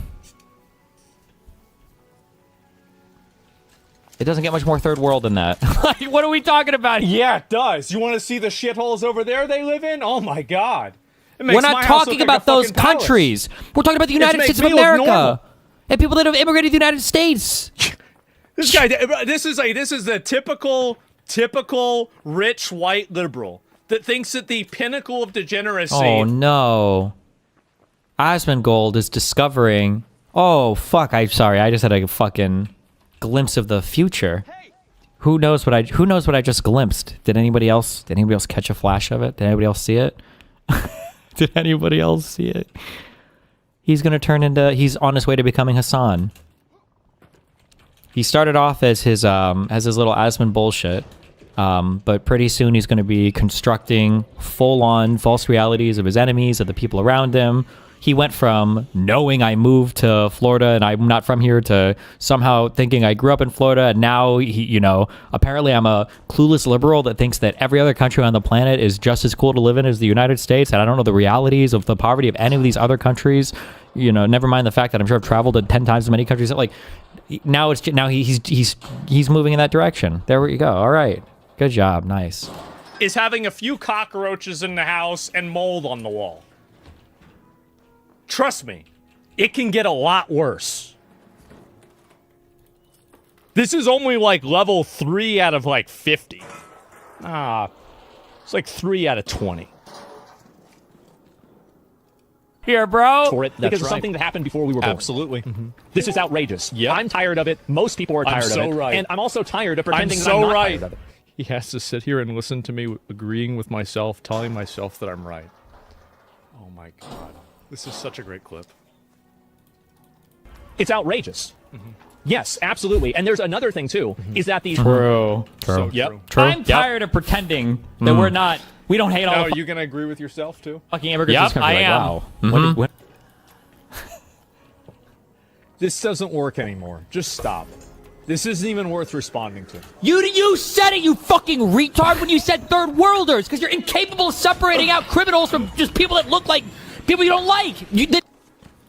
Speaker 1: It doesn't get much more third world than that. Like, what are we talking about?
Speaker 3: Yeah, it does. You want to see the shitholes over there they live in? Oh my god.
Speaker 1: We're not talking about those countries. We're talking about the United States of America. And people that have immigrated to the United States.
Speaker 3: This guy, this is the typical rich white liberal that thinks that the pinnacle of degeneracy...
Speaker 1: Oh no. Asmongold is discovering... Oh, fuck, I'm sorry. I just had a fucking glimpse of the future. Who knows what I just glimpsed? Did anybody else catch a flash of it? Did anybody else see it? Did anybody else see it? He's on his way to becoming Hassan. He started off as his little Asmon bullshit, but pretty soon he's going to be constructing full-on false realities of his enemies, of the people around him. He went from knowing I moved to Florida and I'm not from here to somehow thinking I grew up in Florida, and now apparently I'm a clueless liberal that thinks that every other country on the planet is just as cool to live in as the United States, and I don't know the realities of the poverty of any of these other countries. Never mind the fact that I'm sure I've traveled to 10 times as many countries. Like, now he's moving in that direction. There you go. All right. Good job. Nice.
Speaker 3: Is having a few cockroaches in the house and mold on the wall. Trust me, it can get a lot worse. This is only like level 3 out of like 50. It's like 3 out of 20.
Speaker 1: Here, bro.
Speaker 4: For it because it's something that happened before we were born.
Speaker 3: Absolutely.
Speaker 4: This is outrageous.
Speaker 3: Yep.
Speaker 4: I'm tired of it. Most people are tired of it.
Speaker 3: Right.
Speaker 4: And I'm also tired of pretending
Speaker 3: so
Speaker 4: that I'm not
Speaker 3: right.
Speaker 4: tired of it.
Speaker 3: He has to sit here and listen to me agreeing with myself, telling myself that I'm right. Oh my god. This is such a great clip.
Speaker 4: It's outrageous. Yes, absolutely. And there's another thing too, is that these
Speaker 1: True.
Speaker 3: So
Speaker 4: Yep.
Speaker 3: true.
Speaker 1: True. I'm tired of pretending that we're not. We don't hate all
Speaker 3: Now,
Speaker 1: the
Speaker 3: are you gonna agree with yourself too?
Speaker 1: fucking immigrants.
Speaker 2: Yep,
Speaker 1: in this country.
Speaker 2: I
Speaker 1: Like,
Speaker 2: am.
Speaker 1: wow. What-
Speaker 3: This doesn't work anymore. Just stop. This isn't even worth responding to.
Speaker 1: You said it, you fucking retard, when you said third worlders, because you're incapable of separating out criminals from just people that look like people you don't like.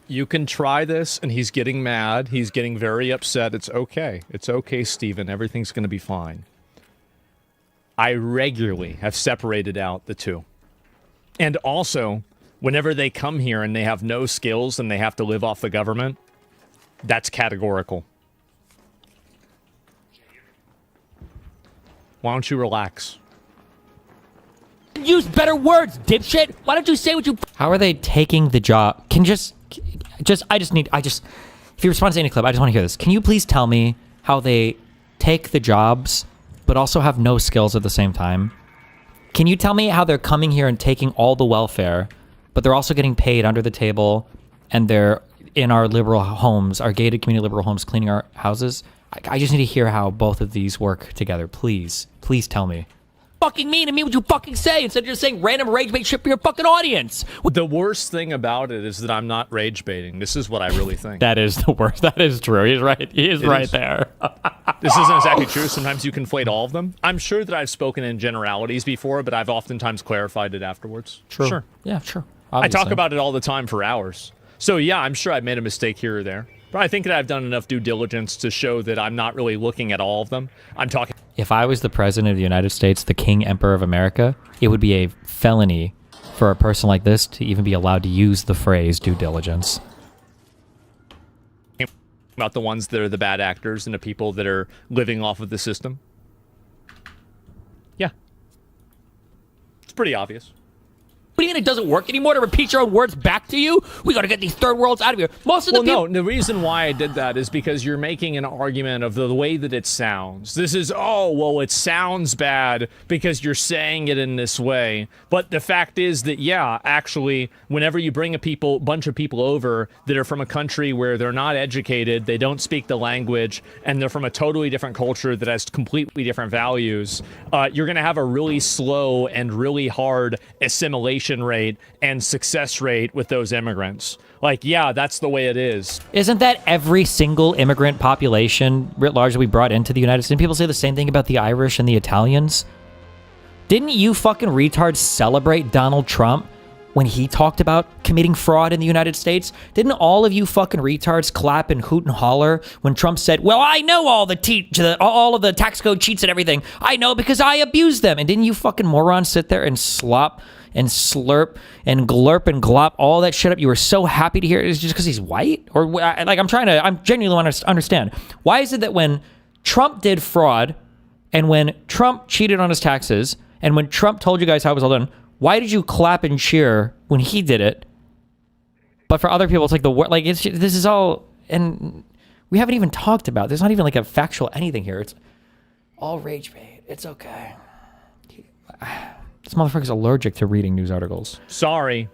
Speaker 3: You can try this, and he's getting mad. He's getting very upset. It's okay. It's okay, Steven. Everything's going to be fine. I regularly have separated out the two. And also, whenever they come here and they have no skills and they have to live off the government, that's categorical. Why don't you relax?
Speaker 1: Use better words, dipshit. Why don't you say what you... How are they taking the job? If you respond to any clip, I just want to hear this. Can you please tell me how they take the jobs, but also have no skills at the same time? Can you tell me how they're coming here and taking all the welfare, but they're also getting paid under the table, and they're in our liberal homes, our gated community liberal homes, cleaning our houses? I just need to hear how both of these work together. Please. Please tell me. Fucking mean and mean what you fucking say instead of just saying random rage bait shit for your fucking audience.
Speaker 3: The worst thing about it is that I'm not rage baiting. This is what I really think.
Speaker 1: That is the worst. That is true. He's right. He is right
Speaker 3: is.
Speaker 1: there.
Speaker 3: This isn't exactly true. Sometimes you conflate all of them. I'm sure that I've spoken in generalities before, but I've oftentimes clarified it afterwards.
Speaker 1: True.
Speaker 3: Sure.
Speaker 1: Yeah, sure.
Speaker 3: I talk
Speaker 1: Obviously.
Speaker 3: about it all the time for hours. So yeah, I'm sure I've made a mistake here or there. But I think that I've done enough due diligence to show that I'm not really looking at all of them. I'm talking...
Speaker 1: If I was the president of the United States, the King Emperor of America, it would be a felony for a person like this to even be allowed to use the phrase due diligence.
Speaker 3: about the ones that are the bad actors and the people that are living off of the system. Yeah. It's pretty obvious.
Speaker 1: What do you mean it doesn't work anymore to repeat your own words back to you? We got to get these third worlds out of here. Most of the people...
Speaker 3: No, the reason why I did that is because you're making an argument of the way that it sounds. This is, oh, well, it sounds bad because you're saying it in this way. But the fact is that, yeah, actually, whenever you bring a bunch of people over that are from a country where they're not educated, they don't speak the language, and they're from a totally different culture that has completely different values, you're going to have a really slow and really hard assimilation rate and success rate with those immigrants. Like, yeah, that's the way it is.
Speaker 1: Isn't that every single immigrant population writ large that we brought into the United States? People say the same thing about the Irish and the Italians. Didn't you fucking retards celebrate Donald Trump when he talked about committing fraud in the United States? Didn't all of you fucking retards clap and hoot and holler when Trump said, well, I know all of the tax code cheats and everything. I know because I abused them. And didn't you fucking morons sit there and slop and slurp and glurp and glop all that shit up? You were so happy to hear it. Is it just because he's white? Or like, I'm genuinely want to understand. Why is it that when Trump did fraud and when Trump cheated on his taxes and when Trump told you guys how it was all done, why did you clap and cheer when he did it? But for other people, it's like this is all, and we haven't even talked about. There's not even like a factual anything here. It's all rage bait. It's okay. This motherfucker's allergic to reading news articles.
Speaker 3: Sorry.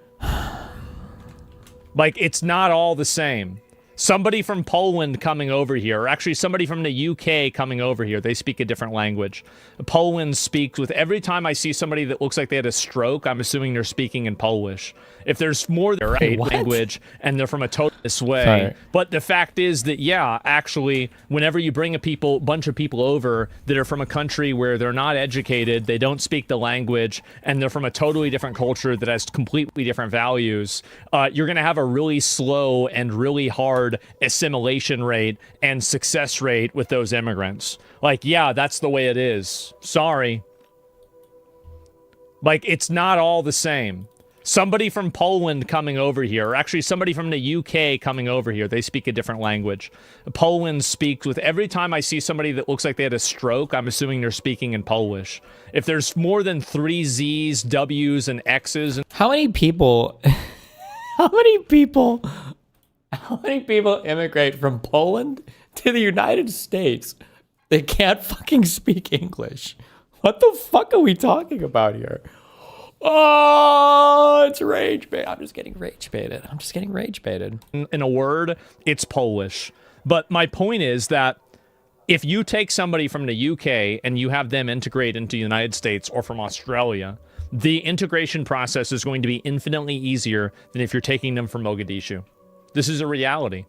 Speaker 3: Like, it's not all the same. Somebody from Poland coming over here, or actually somebody from the UK coming over here, they speak a different language. Poland speaks with, every time I see somebody that looks like they had a stroke, I'm assuming they're speaking in Polish. If there's more than right language and they're from a totally this way.
Speaker 1: Sorry.
Speaker 3: But the fact is that, yeah, actually, whenever you bring a bunch of people over that are from a country where they're not educated, they don't speak the language, and they're from a totally different culture that has completely different values, you're going to have a really slow and really hard assimilation rate and success rate with those immigrants. Like, yeah, that's the way it is. Sorry. Like, it's not all the same. Somebody from Poland coming over here, or actually somebody from the UK coming over here, they speak a different language. Poland speaks with, every time I see somebody that looks like they had a stroke, I'm assuming they're speaking in Polish. If there's more than 3 Z's, W's, and X's...
Speaker 1: How many people immigrate from Poland to the United States? They can't fucking speak English. What the fuck are we talking about here? Oh, it's rage bait. I'm just getting rage baited.
Speaker 3: In a word, it's Polish. But my point is that if you take somebody from the UK and you have them integrate into the United States or from Australia, the integration process is going to be infinitely easier than if you're taking them from Mogadishu. This is a reality.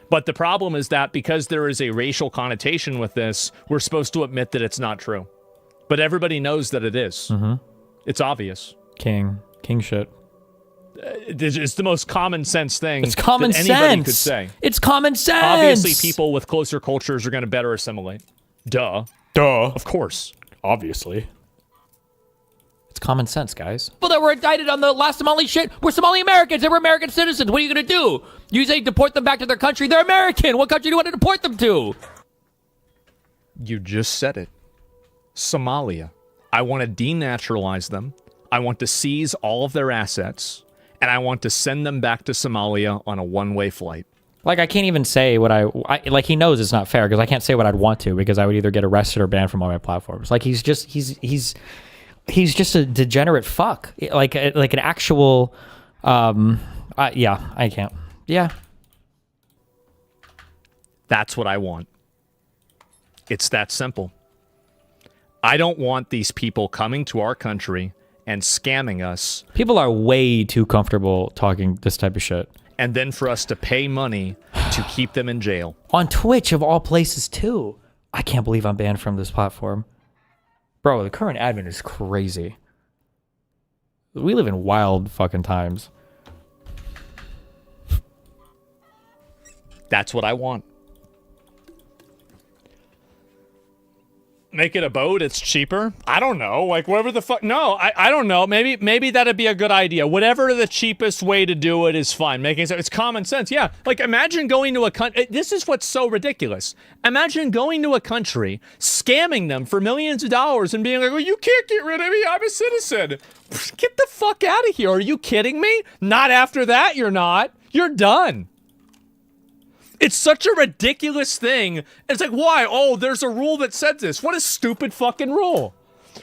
Speaker 3: But the problem is that because there is a racial connotation with this, we're supposed to admit that it's not true. But everybody knows that it is. It's obvious.
Speaker 1: King shit.
Speaker 3: It's the most common sense thing
Speaker 1: It's common
Speaker 3: that anybody
Speaker 1: sense.
Speaker 3: could say.
Speaker 1: It's common sense.
Speaker 3: Obviously, people with closer cultures are going to better assimilate. Duh. Of course.
Speaker 1: Obviously. It's common sense, guys. People that were indicted on the last Somali shit were Somali Americans. They were American citizens. What are you going to do? You say deport them back to their country. They're American. What country do you want to deport them to?
Speaker 3: You just said it. Somalia. I want to denaturalize them. I want to seize all of their assets. And I want to send them back to Somalia on a one-way flight.
Speaker 1: Like, I can't even say what I like, he knows it's not fair because I can't say what I'd want to because I would either get arrested or banned from all my platforms. Like, he's just a degenerate fuck. Like an actual, yeah, I can't. Yeah.
Speaker 3: That's what I want. It's that simple. I don't want these people coming to our country and scamming us.
Speaker 1: People are way too comfortable talking this type of shit.
Speaker 3: And then for us to pay money to keep them in jail.
Speaker 1: On Twitch, of all places, too. I can't believe I'm banned from this platform. Bro, the current admin is crazy. We live in wild fucking times.
Speaker 3: That's what I want. Make it a boat, it's cheaper. I don't know, like whatever the fuck. No, I don't know. Maybe that'd be a good idea. Whatever the cheapest way to do it is fine. It's common sense. Yeah, like imagine going to a country. This is what's so ridiculous. Imagine going to a country, scamming them for millions of dollars and being like, well, you can't get rid of me. I'm a citizen. Get the fuck out of here. Are you kidding me? Not after that, you're not. You're done. It's such a ridiculous thing. It's like, why? Oh, there's a rule that said this. What a stupid fucking rule.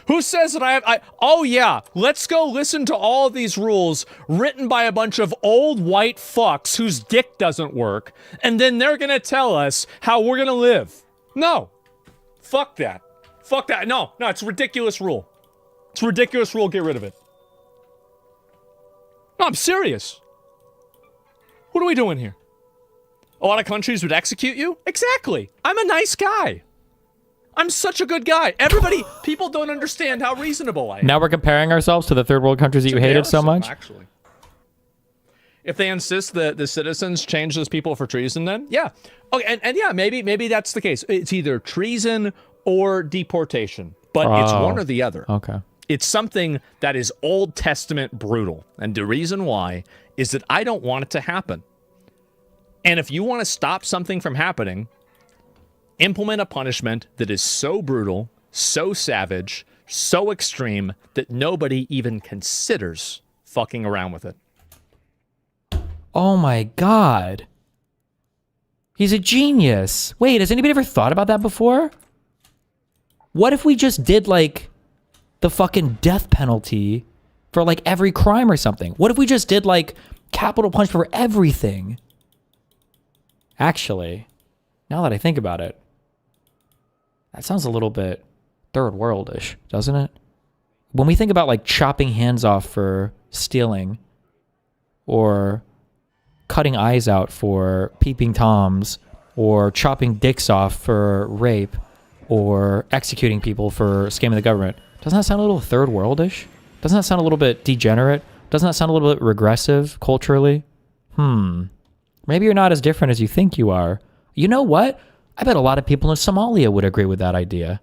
Speaker 3: Who says that oh yeah, let's go listen to all of these rules written by a bunch of old white fucks whose dick doesn't work, and then they're gonna tell us how we're gonna live. No. Fuck that. Fuck that. No, it's a ridiculous rule. It's a ridiculous rule, get rid of it. No, I'm serious. What are we doing here? A lot of countries would execute you? Exactly. I'm a nice guy. I'm such a good guy. People don't understand how reasonable I am.
Speaker 1: Now we're comparing ourselves to the third world countries that you hated so much?
Speaker 3: Actually. If they insist that the citizens change those people for treason, then yeah. Okay, and yeah, maybe that's the case. It's either treason or deportation, but it's one or the other.
Speaker 1: Okay.
Speaker 3: It's something that is Old Testament brutal. And the reason why is that I don't want it to happen. And if you want to stop something from happening, implement a punishment that is so brutal, so savage, so extreme that nobody even considers fucking around with it.
Speaker 1: Oh my god. He's a genius. Wait, has anybody ever thought about that before? What if we just did like the fucking death penalty for like every crime or something? What if we just did like capital punishment for everything? Actually, now that I think about it, that sounds a little bit third world-ish, doesn't it? When we think about like chopping hands off for stealing or cutting eyes out for peeping toms or chopping dicks off for rape or executing people for scamming the government, doesn't that sound a little third world-ish? Doesn't that sound a little bit degenerate? Doesn't that sound a little bit regressive culturally? Maybe you're not as different as you think you are. You know what? I bet a lot of people in Somalia would agree with that idea.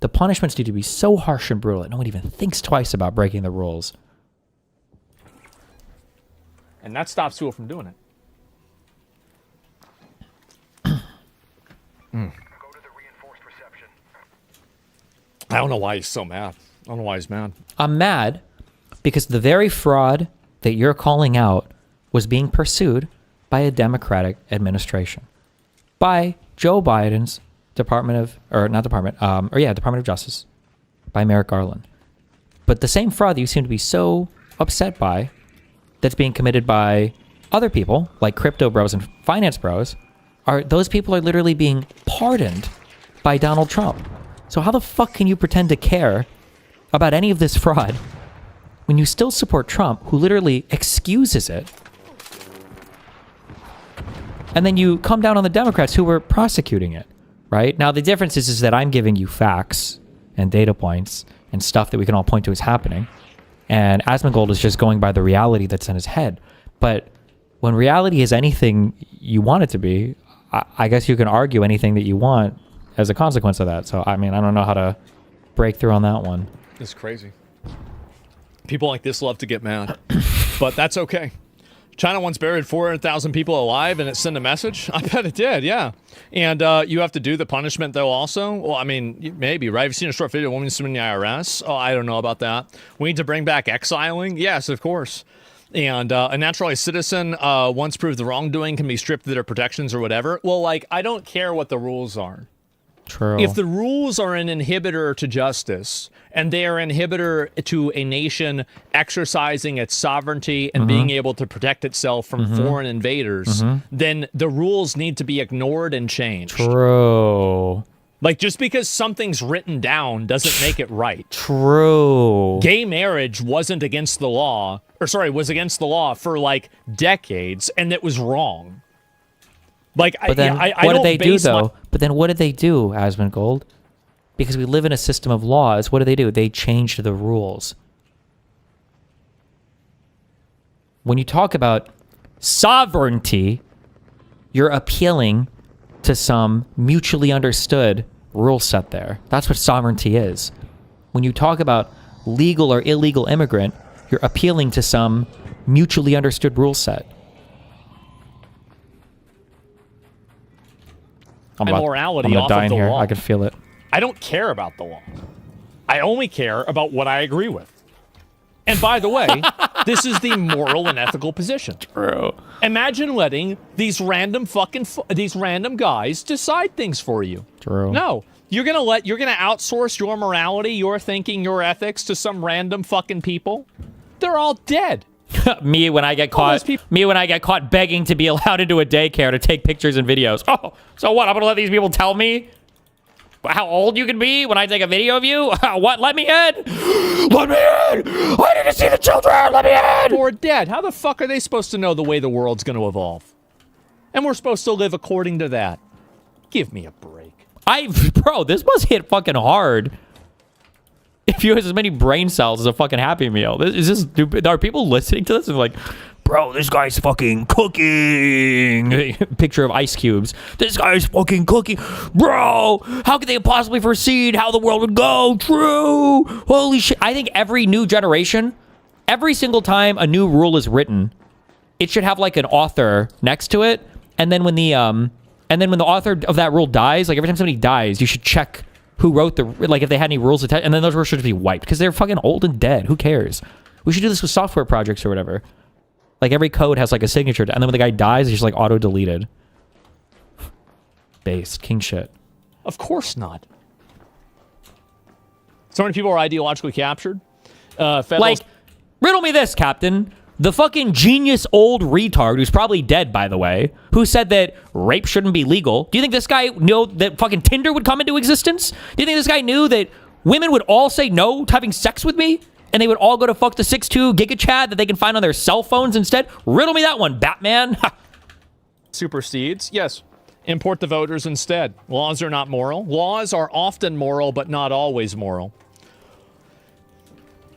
Speaker 1: The punishments need to be so harsh and brutal that no one even thinks twice about breaking the rules.
Speaker 3: And that stops people from doing it. I don't know why he's so mad. I don't know why he's mad.
Speaker 1: I'm mad because the very fraud that you're calling out was being pursued by a Democratic administration, by Joe Biden's Department of Justice, by Merrick Garland. But the same fraud that you seem to be so upset by, that's being committed by other people, like crypto bros and finance bros, those people are literally being pardoned by Donald Trump. So how the fuck can you pretend to care about any of this fraud when you still support Trump, who literally excuses it? And then you come down on the Democrats who were prosecuting it, right? Now, the difference is that I'm giving you facts and data points and stuff that we can all point to as happening. And Asmongold is just going by the reality that's in his head. But when reality is anything you want it to be, I guess you can argue anything that you want as a consequence of that. So, I mean, I don't know how to break through on that one.
Speaker 3: It's crazy. People like this love to get mad. But that's okay. China once buried 400,000 people alive and it sent a message? I bet it did, yeah. And you have to do the punishment, though, also? Well, I mean, maybe, right? Have you seen a short video of a woman suing the IRS? Oh, I don't know about that. We need to bring back exiling? Yes, of course. And a naturalized citizen, once proved the wrongdoing, can be stripped of their protections or whatever. Well, like, I don't care what the rules are.
Speaker 1: True.
Speaker 3: If the rules are an inhibitor to justice, and they are an inhibitor to a nation exercising its sovereignty and being able to protect itself from foreign invaders, then the rules need to be ignored and changed.
Speaker 1: True.
Speaker 3: Like, just because something's written down doesn't make it right.
Speaker 1: True.
Speaker 3: Gay marriage wasn't against the law, was against the law for, like, decades, and it was wrong. Like,
Speaker 1: but then,
Speaker 3: I
Speaker 1: what
Speaker 3: don't
Speaker 1: did they do,
Speaker 3: base
Speaker 1: though? But then what did they do, Asmongold? Because we live in a system of laws, what do? They changed the rules. When you talk about sovereignty, you're appealing to some mutually understood rule set there. That's what sovereignty is. When you talk about legal or illegal immigrant, you're appealing to some mutually understood rule set.
Speaker 3: and morality off
Speaker 1: die
Speaker 3: of the
Speaker 1: here.
Speaker 3: law.
Speaker 1: I can feel it.
Speaker 3: I don't care about the law. I only care about what I agree with. And by the way, this is the moral and ethical position.
Speaker 1: True.
Speaker 3: Imagine letting these random guys decide things for you.
Speaker 1: True.
Speaker 3: No. You're gonna outsource your morality, your thinking, your ethics to some random fucking people? They're all dead.
Speaker 1: Me when I get caught begging to be allowed into a daycare to take pictures and videos. Oh, so what? I'm gonna let these people tell me how old you can be when I take a video of you? What? Let me in! Let me in! I need to see the children! Let me in!
Speaker 3: Or dead. How the fuck are they supposed to know the way the world's gonna evolve? And we're supposed to live according to that. Give me a break.
Speaker 1: Bro, this must hit fucking hard. If you have as many brain cells as a fucking Happy Meal. Are people listening to this and like, bro, this guy's fucking cooking. Picture of ice cubes. This guy's fucking cooking. Bro, how could they possibly foresee how the world would go? True. Holy shit. I think every new generation, every single time a new rule is written, it should have like an author next to it. And then when the author of that rule dies, like every time somebody dies, you should check who wrote if they had any rules attached, and then those rules should just be wiped because they're fucking old and dead. Who cares? We should do this with software projects or whatever. Like every code has like a signature, and then when the guy dies, it's just like auto deleted. Based king shit.
Speaker 3: Of course not. So many people are ideologically captured.
Speaker 1: Riddle me this, Captain. The fucking genius old retard, who's probably dead, by the way, who said that rape shouldn't be legal. Do you think this guy knew that fucking Tinder would come into existence? Do you think this guy knew that women would all say no to having sex with me? And they would all go to fuck the 6'2" GigaChad that they can find on their cell phones instead? Riddle me that one, Batman.
Speaker 3: Supersedes? Yes. Import the voters instead. Laws are not moral. Laws are often moral, but not always moral.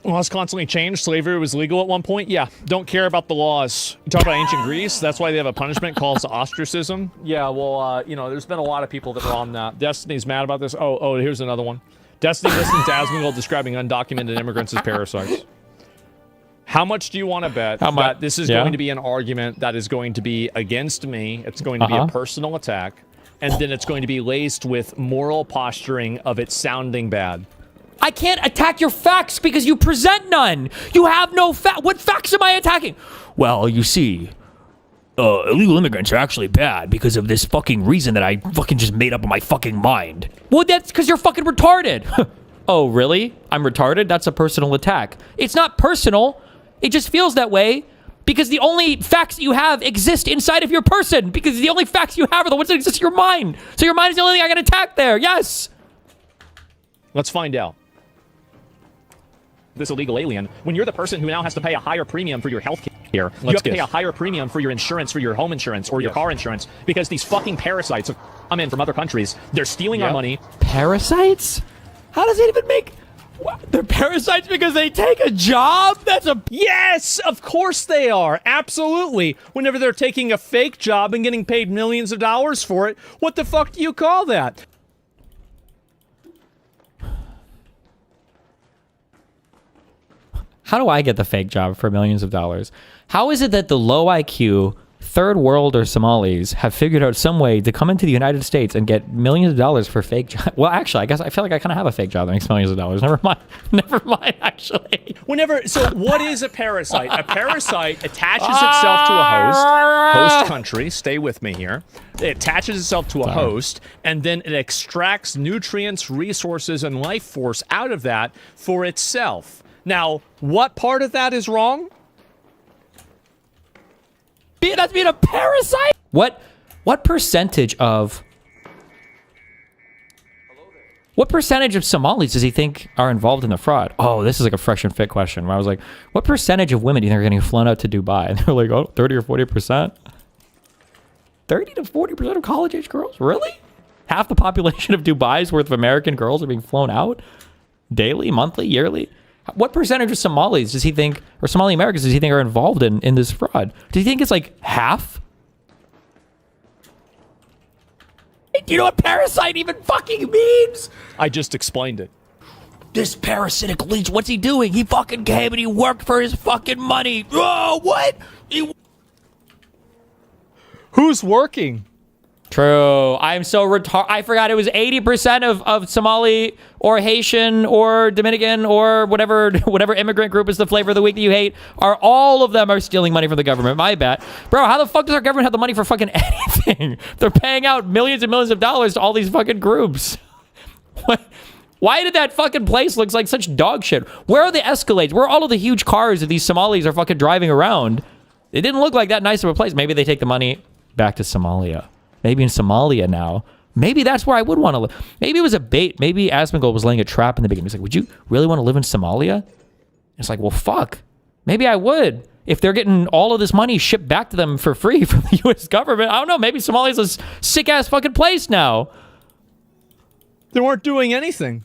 Speaker 3: Laws constantly change. Slavery was legal at one point. Yeah, don't care about the laws. You talk about ancient Greece. That's why they have a punishment called ostracism. Yeah, well, there's been a lot of people that are on that. Destiny's mad about this. Oh, here's another one. Destiny listens to Asmongold describing undocumented immigrants as parasites. How much do you want to bet that this is going to be an argument that is going to be against me? It's going to be a personal attack, and then it's going to be laced with moral posturing of it sounding bad.
Speaker 1: I can't attack your facts because you present none. You have no fact. What facts am I attacking? Well, you see, illegal immigrants are actually bad because of this fucking reason that I fucking just made up in my fucking mind. Well, that's because you're fucking retarded. oh, really? I'm retarded? That's a personal attack. It's not personal. It just feels that way because the only facts that you have exist inside of your person because the only facts you have are the ones that exist in your mind. So your mind is the only thing I can attack there. Yes.
Speaker 4: Let's find out. This illegal alien, when you're the person who now has to pay a higher premium for your health care, you have to pay a higher premium for your insurance, for your home insurance or your car insurance, because these fucking parasites have come in from other countries. They're stealing our money.
Speaker 1: Parasites? How does it even make... What? They're parasites because they take a job? That's a...
Speaker 2: Yes, of course they are. Absolutely. Whenever they're taking a fake job and getting paid millions of dollars for it, what the fuck do you call that?
Speaker 1: How do I get the fake job for millions of dollars? How is it that the low IQ, third world or Somalis have figured out some way to come into the United States and get millions of dollars for fake job? Well, actually, I guess I feel like I kind of have a fake job that makes millions of dollars. Never mind. Never mind, actually.
Speaker 2: So what is a parasite? A parasite attaches itself to a host country, stay with me here. It attaches itself to a host, and then it extracts nutrients, resources, and life force out of that for itself. Now, what part of that is wrong?
Speaker 1: That's being a parasite? What percentage of... What percentage of Somalis does he think are involved in the fraud? Oh, this is like a fresh and fit question where I was like, what percentage of women do you think are getting flown out to Dubai? And they're like, oh, 30 or 40%? 30 to 40% of college-age girls? Really? Half the population of Dubai's worth of American girls are being flown out? Daily, monthly, yearly? What percentage of Somalis does he think, or Somali Americans does he think are involved in this fraud? Do you think it's like half? Do you know what parasite even fucking means?
Speaker 4: I just explained it.
Speaker 1: This parasitic leech, what's he doing? He fucking came and he worked for his fucking money. Oh, what?
Speaker 2: Who's working?
Speaker 1: True. I'm so retarded. I forgot it was 80% of Somali or Haitian or Dominican or whatever immigrant group is the flavor of the week that you hate. All of them are stealing money from the government. My bad. Bro, how the fuck does our government have the money for fucking anything? They're paying out millions and millions of dollars to all these fucking groups. What? Why did that fucking place look like such dog shit? Where are the Escalades? Where are all of the huge cars that these Somalis are fucking driving around? It didn't look like that nice of a place. Maybe they take the money back to Somalia. Maybe in Somalia now. Maybe that's where I would want to live. Maybe it was a bait. Maybe Asmongold was laying a trap in the beginning. He's like, would you really want to live in Somalia? It's like, well, fuck. Maybe I would. If they're getting all of this money shipped back to them for free from the U.S. government, I don't know. Maybe Somalia's a sick-ass fucking place now.
Speaker 2: They weren't doing anything.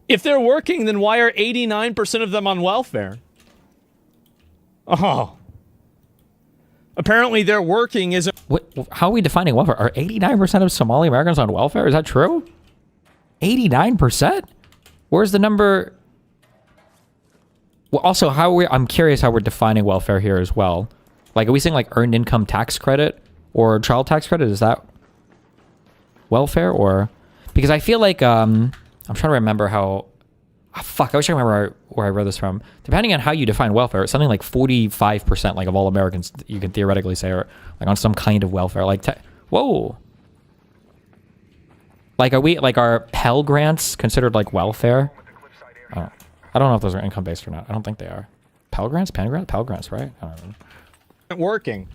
Speaker 2: If they're working, then why are 89% of them on welfare? Oh. Apparently their working isn't...
Speaker 1: How are we defining welfare? Are 89% of Somali Americans on welfare? Is that true? 89%? Where's the number? Well, also, I'm curious how we're defining welfare here as well. Like, are we saying like earned income tax credit or child tax credit? Is that welfare or... Because I feel like, I'm trying to remember how... Oh, fuck, I wish I remember where I read this from. Depending on how you define welfare, it's something like 45% like of all Americans you can theoretically say are like on some kind of welfare. Like, whoa. Like, are Pell Grants considered like welfare? Oh, I don't know if those are income-based or not. I don't think they are. Pell Grants? Pell Grants, right? I don't know.
Speaker 2: Working.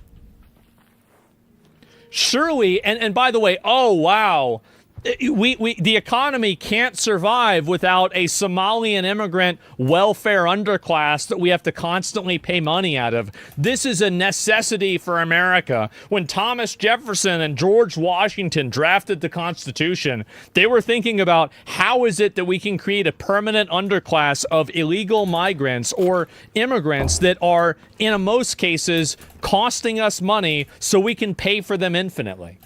Speaker 2: Surely, and by the way, oh, wow. The economy can't survive without a Somalian immigrant welfare underclass that we have to constantly pay money out of. This is a necessity for America. When Thomas Jefferson and George Washington drafted the Constitution, they were thinking about how is it that we can create a permanent underclass of illegal migrants or immigrants that are, in most cases, costing us money so we can pay for them infinitely.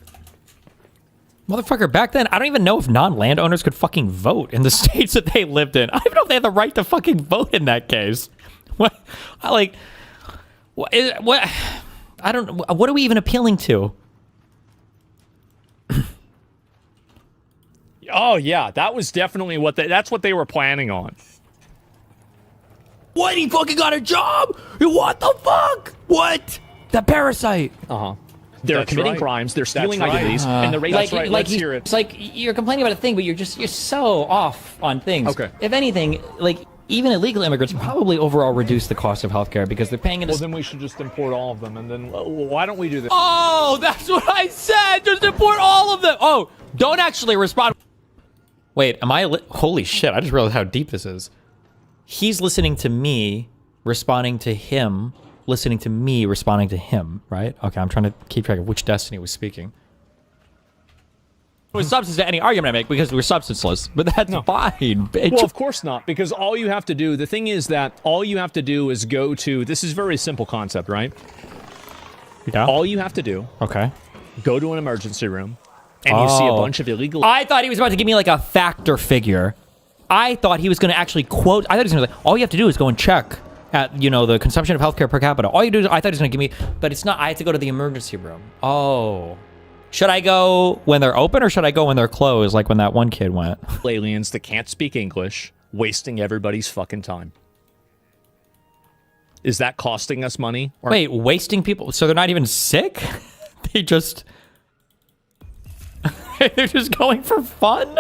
Speaker 1: Motherfucker, back then, I don't even know if non-landowners could fucking vote in the states that they lived in. I don't even know if they had the right to fucking vote in that case. What? I don't know. What are we even appealing to?
Speaker 2: Oh, yeah, that was definitely that's what they were planning on.
Speaker 1: What? He fucking got a job? What the fuck? What? The parasite.
Speaker 2: Uh-huh.
Speaker 4: They're
Speaker 3: That's
Speaker 4: committing
Speaker 3: right.
Speaker 4: crimes. They're stealing
Speaker 3: right.
Speaker 4: identities, and the rate.
Speaker 3: That's right. Let's hear it.
Speaker 1: It's like you're complaining about a thing, but you're so off on things.
Speaker 3: Okay.
Speaker 1: If anything, like even illegal immigrants probably overall reduce the cost of healthcare because they're paying into.
Speaker 3: Well, then we should just import all of them, and then why don't we do this?
Speaker 1: Oh, that's what I said. Just import all of them. Oh, don't actually respond. Wait, am I? Holy shit! I just realized how deep this is. He's listening to me, responding to him, listening to me, responding to him. Right? Okay, I'm trying to keep track of which Destiny was speaking. It was substance to any argument I make because we're substanceless, but that's fine, bitch.
Speaker 3: Well, of course not, because all you have to do, the thing is that all you have to do is go to, this is a very simple concept, right?
Speaker 1: Yeah.
Speaker 3: All you have to do,
Speaker 1: Okay.
Speaker 3: go to an emergency room, and you see a bunch of illegal...
Speaker 1: I thought he was about to give me like a factor figure. I thought he was going to actually quote. I thought he was going to like, all you have to do is go and check at, you know, the consumption of healthcare per capita. All you do is, I thought he was going to give me, but it's not. I have to go to the emergency room. Oh. Should I go when they're open or should I go when they're closed, like when that one kid went?
Speaker 3: aliens that can't speak English, wasting everybody's fucking time. Is that costing us money? Or
Speaker 1: Wait, wasting people? So they're not even sick? They just... they're just going for fun?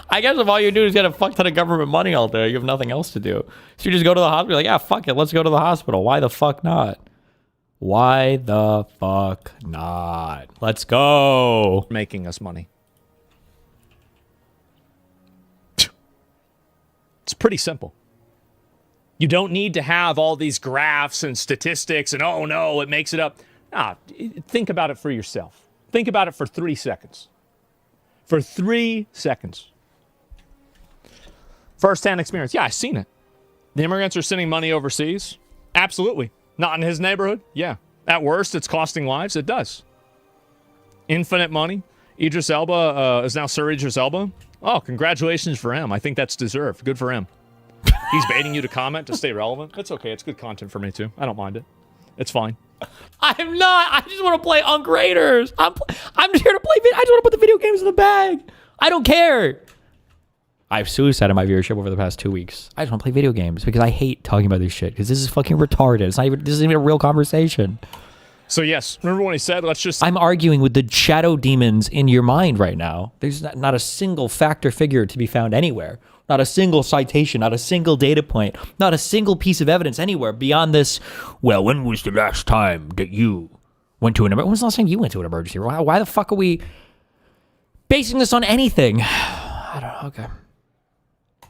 Speaker 1: I guess if all you do is get a fuck ton of government money all day, you have nothing else to do. So you just go to the hospital, like, yeah, fuck it, let's go to the hospital. Why the fuck not? Why the fuck not? Let's go.
Speaker 3: making us money? It's pretty simple. You don't need to have all these graphs and statistics and, oh no, it makes it up. Think about it for yourself. Think about it for 3 seconds. For 3 seconds. First-hand experience. Yeah, I've seen it. The immigrants are sending money overseas? Absolutely. Not in his neighborhood? Yeah. At worst, it's costing lives? It does. Infinite money? Idris Elba is now Sir Idris Elba? Oh, congratulations for him. I think that's deserved. Good for him. He's baiting you to comment to stay relevant. It's okay. It's good content for me, too. I don't mind it. It's fine.
Speaker 1: I'm not. I just want to play Unk Raiders. I'm here to play. I just want to put the video games in the bag. I don't care. I've suicided my viewership over the past 2 weeks. I just want to play video games because I hate talking about this shit because this is fucking retarded. It's not even. This isn't even a real conversation.
Speaker 3: So, yes. Remember when he said, let's just...
Speaker 1: I'm arguing with the shadow demons in your mind right now. There's not a single factor figure to be found anywhere. Not a single citation, not a single data point, not a single piece of evidence anywhere beyond this. Well, when was the last time that you went to an emergency? When was the last time you went to an emergency room? Why the fuck are we basing this on anything? I don't know. Okay.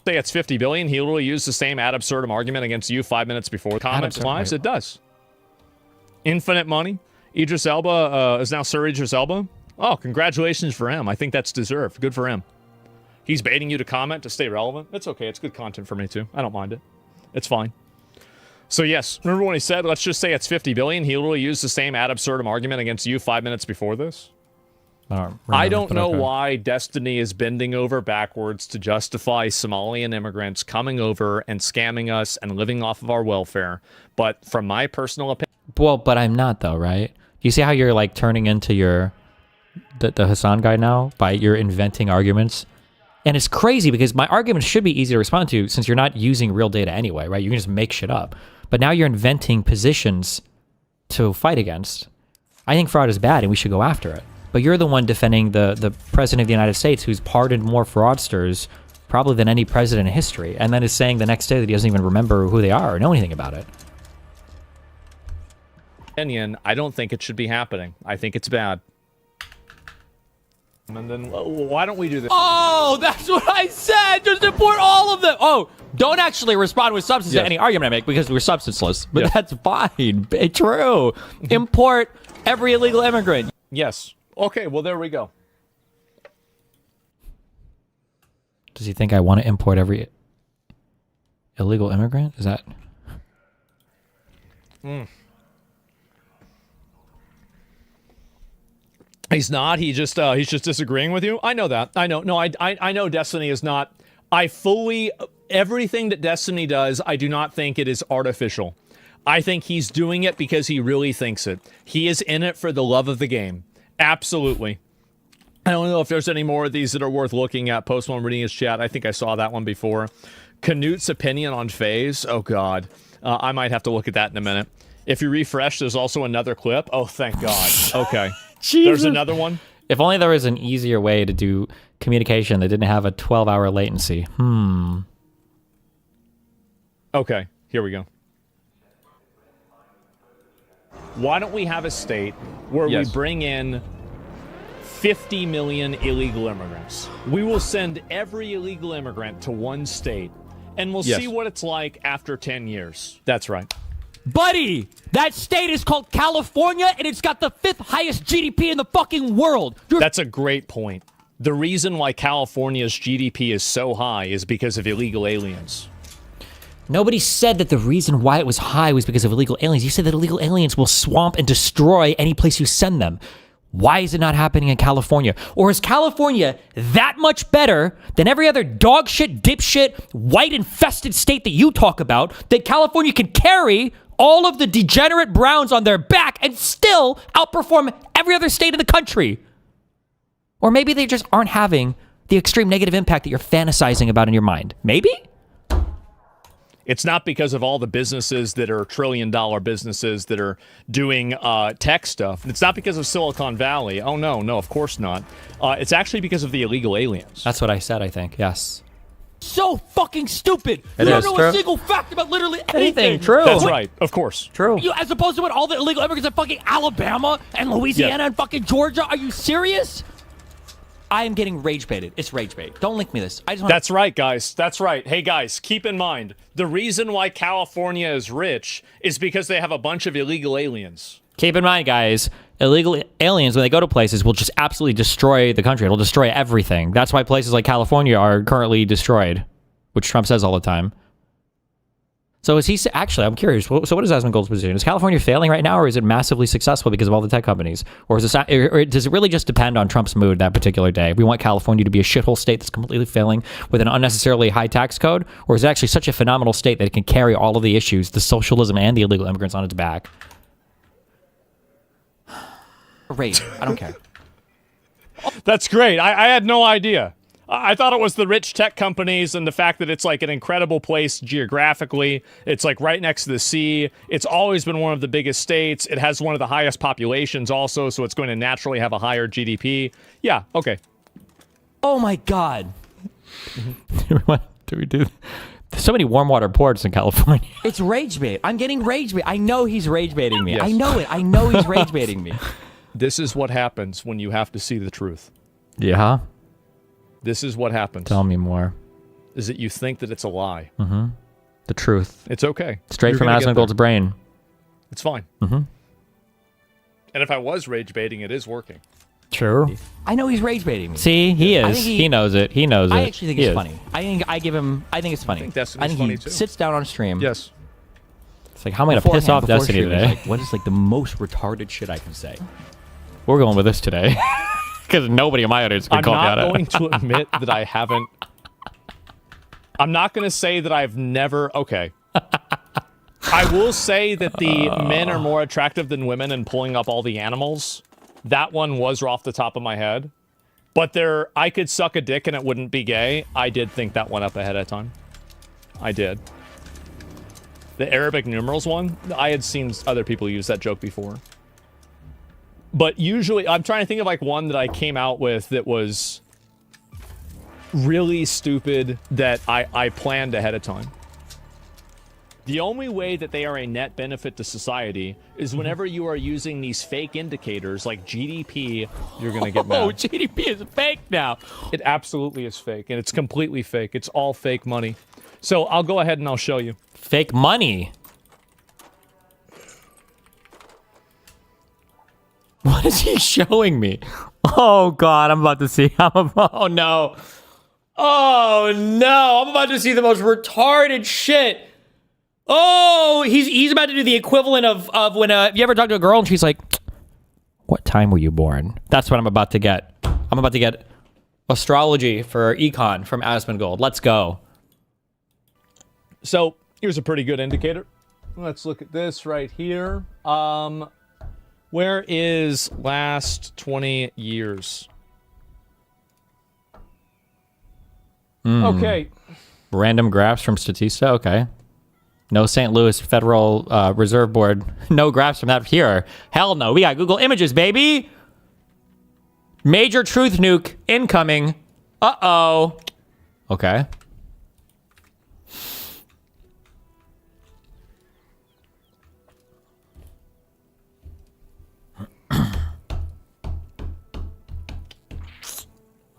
Speaker 3: say it's 50 billion. He literally used the same ad absurdum argument against you 5 minutes before. Comments lives? It does. Infinite money. Idris Elba is now Sir Idris Elba. Oh, congratulations for him. I think that's deserved. Good for him. He's baiting you to comment to stay relevant. It's okay. It's good content for me, too. I don't mind it. It's fine. So, yes. Remember when he said, let's just say it's 50 billion? He literally used the same ad absurdum argument against you 5 minutes before this. I don't know why Destiny is bending over backwards to justify Somalian immigrants coming over and scamming us and living off of our welfare. But from my personal opinion...
Speaker 1: Well, but I'm not, though, right? You see how you're, like, turning into your... The Hassan guy now? By you're inventing arguments? And it's crazy because my arguments should be easy to respond to since you're not using real data anyway, right? You can just make shit up. But now you're inventing positions to fight against. I think fraud is bad and we should go after it. But you're the one defending the president of the United States who's pardoned more fraudsters probably than any president in history, and then is saying the next day that he doesn't even remember who they are or know anything about it.
Speaker 3: I don't think it should be happening. I think it's bad. And then why don't we do this?
Speaker 1: Oh, that's what I said. Just import all of them. Oh, don't actually respond with substance to any argument I make because we're substanceless. But that's fine. It's true. Import every illegal immigrant.
Speaker 3: Yes. Okay, well, there we go.
Speaker 1: Does he think I want to import every illegal immigrant? Is that...
Speaker 3: He's not. He's just disagreeing with you. I know that. I know. No, I know Destiny is not. I fully... Everything that Destiny does, I do not think it is artificial. I think he's doing it because he really thinks it. He is in it for the love of the game. Absolutely. I don't know if there's any more of these that are worth looking at. Post one reading his chat. I think I saw that one before. Canute's opinion on FaZe. Oh, God. I might have to look at that in a minute. If you refresh, there's also another clip. Oh, thank God. Okay. There's another one.
Speaker 1: If only there was an easier way to do communication that didn't have a 12-hour latency.
Speaker 3: Okay, here we go. Why don't we have a state where we bring in 50 million illegal immigrants? We will send every illegal immigrant to one state, and we'll see what it's like after 10 years. That's right.
Speaker 1: Buddy, that state is called California, and it's got the 5th highest GDP in the fucking world.
Speaker 3: That's a great point. The reason why California's GDP is so high is because of illegal aliens.
Speaker 1: Nobody said that the reason why it was high was because of illegal aliens. You said that illegal aliens will swamp and destroy any place you send them. Why is it not happening in California? Or is California that much better than every other dog shit, dipshit, white infested state that you talk about, that California can carry all of the degenerate browns on their back and still outperform every other state in the country? Or maybe they just aren't having the extreme negative impact that you're fantasizing about in your mind. Maybe?
Speaker 3: It's not because of all the businesses that are trillion-dollar businesses that are doing tech stuff. It's not because of Silicon Valley. Oh, no, of course not. It's actually because of the illegal aliens.
Speaker 1: That's what I said, I think. Yes. So fucking stupid.
Speaker 2: You
Speaker 1: don't know a single fact about literally anything.
Speaker 2: True.
Speaker 3: That's right. Of course.
Speaker 2: True.
Speaker 1: As opposed to what all the illegal immigrants in fucking Alabama and Louisiana and fucking Georgia. Are you serious? I am getting rage baited. It's rage bait. Don't link me this. I just want
Speaker 3: That's right, guys. That's right. Hey, guys, keep in mind, the reason why California is rich is because they have a bunch of illegal aliens.
Speaker 1: Keep in mind, guys, illegal aliens, when they go to places, will just absolutely destroy the country. It'll destroy everything. That's why places like California are currently destroyed, which Trump says all the time. So is he actually? I'm curious. So what is Asmongold's position? Is California failing right now, or is it massively successful because of all the tech companies, or is it, or does it really just depend on Trump's mood that particular day? We want California to be a shithole state that's completely failing with an unnecessarily high tax code, or is it actually such a phenomenal state that it can carry all of the issues, the socialism and the illegal immigrants on its back? Rage. I don't care.
Speaker 3: That's great. I had no idea. I thought it was the rich tech companies and the fact that it's like an incredible place geographically. It's like right next to the sea. It's always been one of the biggest states. It has one of the highest populations also, so it's going to naturally have a higher GDP. Yeah, okay.
Speaker 1: Oh my God. Do we do? There's so many warm water ports in California. It's rage bait. I'm getting rage bait. I know he's rage baiting me.
Speaker 3: Yes.
Speaker 1: I know it. I know he's rage baiting me.
Speaker 3: This is what happens when you have to see the truth.
Speaker 1: Yeah.
Speaker 3: This is what happens.
Speaker 1: Tell me more.
Speaker 3: Is that you think that it's a lie.
Speaker 1: Mm-hmm. The truth.
Speaker 3: It's okay.
Speaker 1: Straight
Speaker 3: You're
Speaker 1: from Asmongold's brain.
Speaker 3: It's fine.
Speaker 1: Mm-hmm.
Speaker 3: And if I was rage baiting, it is working.
Speaker 1: True. I know he's rage baiting me. See, he is. He knows it. He knows it. I actually think it's funny. I think it's funny.
Speaker 3: I think Destiny's funny too.
Speaker 1: Sits down on stream.
Speaker 3: Yes.
Speaker 1: It's like, how am I going to piss off Destiny today?
Speaker 2: Like, what is like the most retarded shit I can say?
Speaker 1: We're going with this today. Because nobody in my audience can call me out.
Speaker 3: I'm not going to admit that I haven't. I'm not going to say that I've never. Okay. I will say that the men are more attractive than women in pulling up all the animals. That one was off the top of my head. But I could suck a dick and it wouldn't be gay. I did think that one up ahead of time. I did. The Arabic numerals one, I had seen other people use that joke before. But usually, I'm trying to think of like one that I came out with that was really stupid that I planned ahead of time. The only way that they are a net benefit to society is whenever you are using these fake indicators like GDP, you're going to get mad.
Speaker 1: Oh, GDP is fake now.
Speaker 3: It absolutely is fake, and it's completely fake. It's all fake money. So I'll go ahead and I'll show you.
Speaker 1: Fake money? What is he showing me? Oh, God, I'm about to see. Oh, no. Oh, no. I'm about to see the most retarded shit. Oh, he's about to do the equivalent of when you ever talk to a girl and she's like, what time were you born? That's what I'm about to get. I'm about to get astrology for econ from Asmongold. Let's go.
Speaker 3: So here's a pretty good indicator. Let's look at this right here. Where is last 20 years? Okay.
Speaker 1: Random graphs from Statista. Okay. No St. Louis Federal Reserve Board. No graphs from that here. Hell no. We got Google Images, baby. Major truth nuke incoming. Uh-oh. Okay.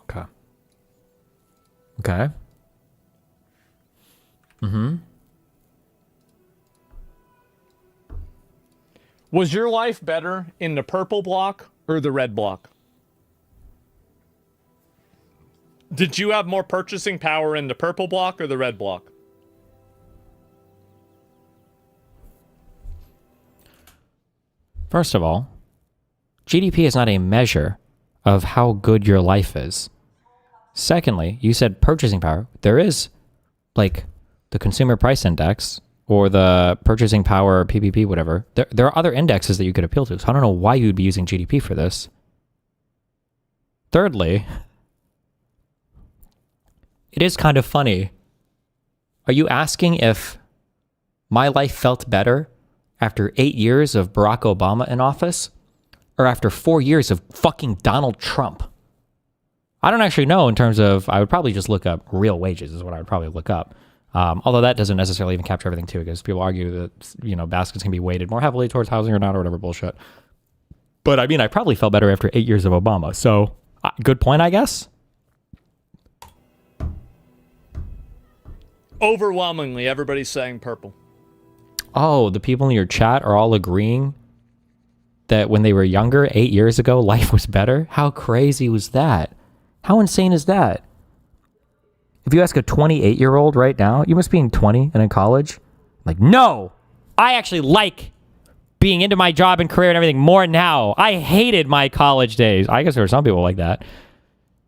Speaker 1: Okay. Okay.
Speaker 3: Was your life better in the purple block or the red block? Did you have more purchasing power in the purple block or the red block?
Speaker 1: First of all, GDP is not a measure of how good your life is. Secondly, you said purchasing power. There is, like, the consumer price index or the purchasing power PPP, whatever. There are other indexes that you could appeal to. So I don't know why you'd be using GDP for this. Thirdly, it is kind of funny. Are you asking if my life felt better after 8 years of Barack Obama in office or after 4 years of fucking Donald Trump? I don't actually know in terms of, I would probably just look up real wages is what I would probably look up. Although that doesn't necessarily even capture everything too, because people argue that, you know, baskets can be weighted more heavily towards housing or not or whatever bullshit. But I mean, I probably felt better after 8 years of Obama. So good point, I guess.
Speaker 3: Overwhelmingly, everybody's saying purple.
Speaker 1: Oh, the people in your chat are all agreeing that when they were younger, 8 years ago, life was better? How crazy was that? How insane is that? If you ask a 28-year-old right now, you must be in 20 and in college. Like, no, I actually like being into my job and career and everything more now. I hated my college days. I guess there are some people like that.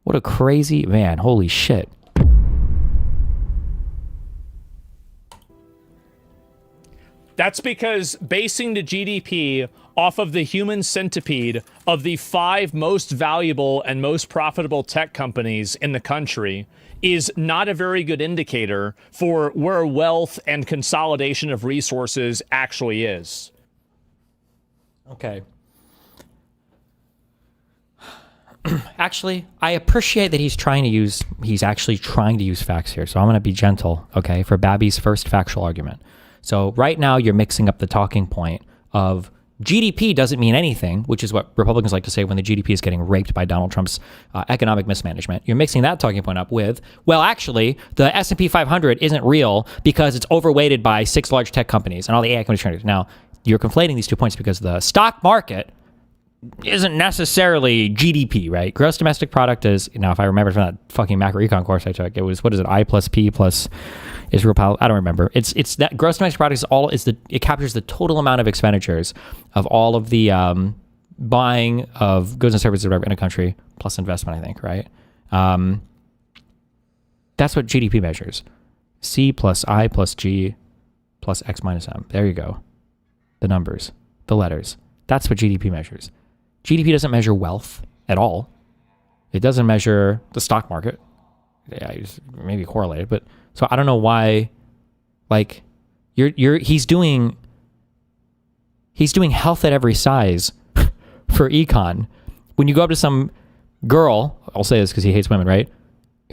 Speaker 1: What a crazy, man, holy shit.
Speaker 3: That's because basing the GDP off of the human centipede of the 5 most valuable and most profitable tech companies in the country is not a very good indicator for where wealth and consolidation of resources actually is.
Speaker 1: Okay. Actually, I appreciate that he's actually trying to use facts here. So I'm going to be gentle, okay, for Babby's first factual argument. So right now you're mixing up the talking point of GDP doesn't mean anything, which is what Republicans like to say when the GDP is getting raped by Donald Trump's economic mismanagement. You're mixing that talking point up with, well, actually, the S&P 500 isn't real because it's overweighted by 6 large tech companies and all the AI companies. Now, you're conflating these 2 points because the stock market isn't necessarily GDP, right? Gross domestic product is, now, if I remember from that fucking macroecon course I took, it was, what is it, I plus P plus Israel, I don't remember. It's that gross domestic product it captures the total amount of expenditures of all of the buying of goods and services in a country plus investment, I think, right? That's what GDP measures. C plus I plus G plus X minus M. There you go. The numbers, the letters. That's what GDP measures. GDP doesn't measure wealth at all. It doesn't measure the stock market. Yeah, maybe correlated, but so I don't know why, like, he's doing health at every size for econ. When you go up to some girl, I'll say this because he hates women, right?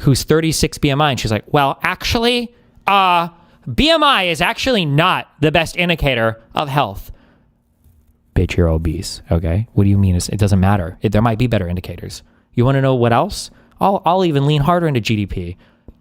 Speaker 1: Who's 36 BMI, and she's like, well, actually, BMI is actually not the best indicator of health. Bitch, you're obese, okay? What do you mean? It doesn't matter. There might be better indicators. You want to know what else? I'll even lean harder into GDP.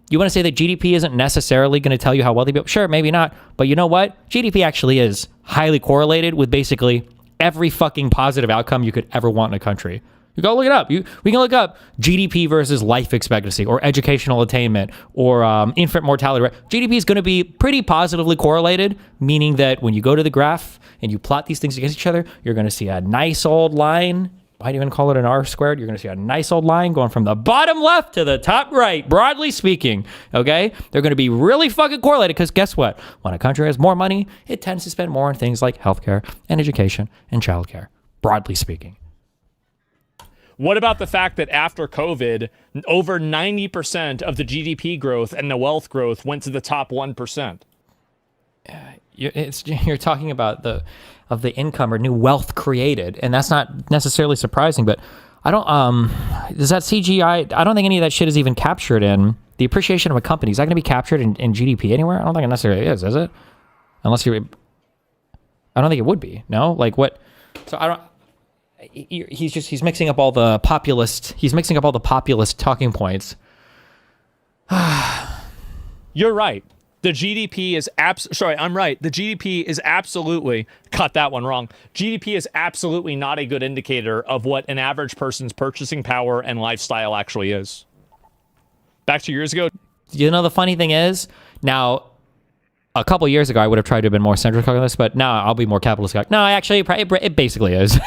Speaker 1: You want to say that GDP isn't necessarily going to tell you how wealthy people? Sure, maybe not. But you know what? GDP actually is highly correlated with basically every fucking positive outcome you could ever want in a country. You go look it up. We can look up GDP versus life expectancy or educational attainment or infant mortality rate. GDP is going to be pretty positively correlated, meaning that when you go to the graph and you plot these things against each other, you're going to see a nice old line. Might even call it an R squared. You're going to see a nice old line going from the bottom left to the top right, broadly speaking, okay? They're going to be really fucking correlated because guess what? When a country has more money, it tends to spend more on things like healthcare and education and childcare, broadly speaking.
Speaker 3: What about the fact that after COVID, over 90% of the GDP growth and the wealth growth went to the top 1%?
Speaker 1: You're talking about the income or new wealth created, and that's not necessarily surprising, but I don't, does that CGI, I don't think any of that shit is even captured in the appreciation of a company. Is that going to be captured in GDP anywhere? I don't think it necessarily is it? Unless you're, I don't think it would be, no? Like what, so I don't, he's mixing up all the populist, talking points.
Speaker 3: You're right. The GDP is I'm right. The GDP is absolutely, got that one wrong. GDP is absolutely not a good indicator of what an average person's purchasing power and lifestyle actually is. Back 2 years ago.
Speaker 1: You know, the funny thing is, now, a couple years ago, I would have tried to have been more centrist on this, but now I'll be more capitalist. No, actually, it basically is.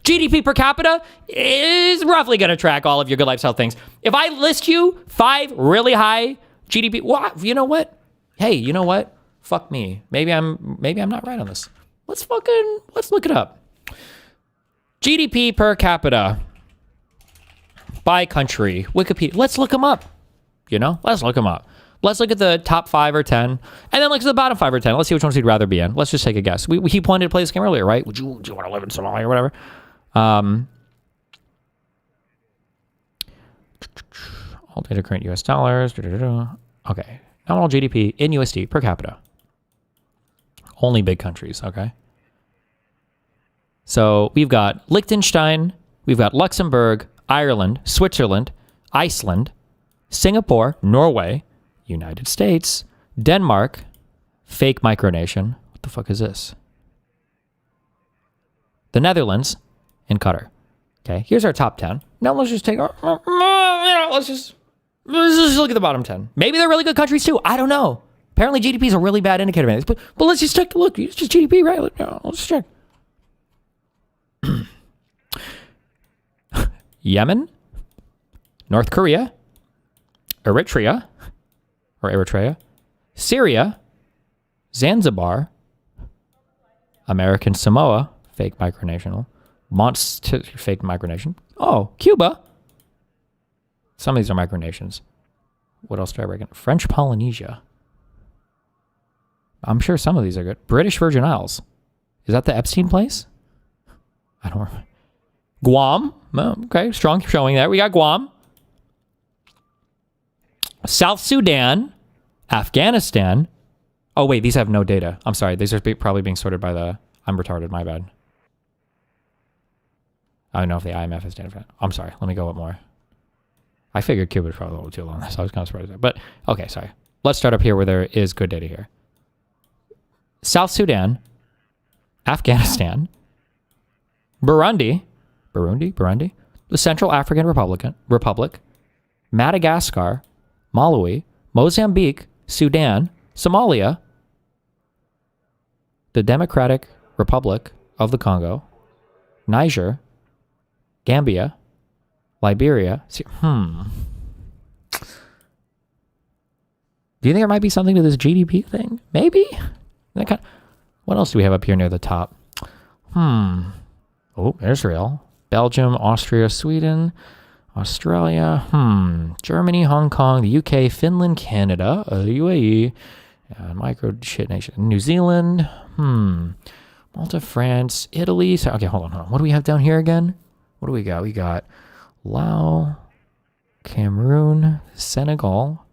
Speaker 1: GDP per capita is roughly going to track all of your good lifestyle things. If I list you 5 really high GDP, well, you know what? Hey, you know what? Fuck me. Maybe I'm not right on this. Let's look it up. GDP per capita by country, Wikipedia. Let's look them up. You know, let's look them up. Let's look at the top 5 or 10, and then look at the bottom 5 or 10. Let's see which ones you'd rather be in. Let's just take a guess. He wanted to play this game earlier, right? Do you want to live in Somalia or whatever? All data current US dollars. Okay. Nominal GDP in USD per capita. Only big countries, okay? So we've got Liechtenstein, we've got Luxembourg, Ireland, Switzerland, Iceland, Singapore, Norway, United States, Denmark, fake micronation. What the fuck is this? The Netherlands, and Qatar. Okay, here's our top 10. Now let's just take our, let's just look at the bottom 10. Maybe they're really good countries too. I don't know. Apparently GDP is a really bad indicator of anything. But let's just take a look. It's just GDP, right? Let's check. Yemen, North Korea, Eritrea, Syria, Zanzibar, American Samoa, fake micronation, fake micronation. Oh, Cuba. Some of these are micronations. What else do I reckon? French Polynesia. I'm sure some of these are good. British Virgin Isles. Is that the Epstein place? I don't remember. Guam. Okay, strong showing there. We got Guam. South Sudan. Afghanistan. Oh, wait, these have no data. I'm sorry. These are probably being sorted by the... I'm retarded. My bad. I don't know if the IMF has data for that. I'm sorry. Let me go up more. I figured Cuba was probably a little too long, so I was kind of surprised there. But, okay, sorry. Let's start up here where there is good data here. South Sudan, Afghanistan, Burundi, the Central African Republic, Madagascar, Malawi, Mozambique, Sudan, Somalia, the Democratic Republic of the Congo, Niger, Gambia, Liberia. Do you think there might be something to this GDP thing? Maybe? What else do we have up here near the top? Oh, Israel, Belgium, Austria, Sweden, Australia, Germany, Hong Kong, the UK, Finland, Canada, UAE, micro shit nation, New Zealand, Malta, France, Italy. So, okay, hold on. What do we have down here again? What do we got? We got Laos, Cameroon, Senegal,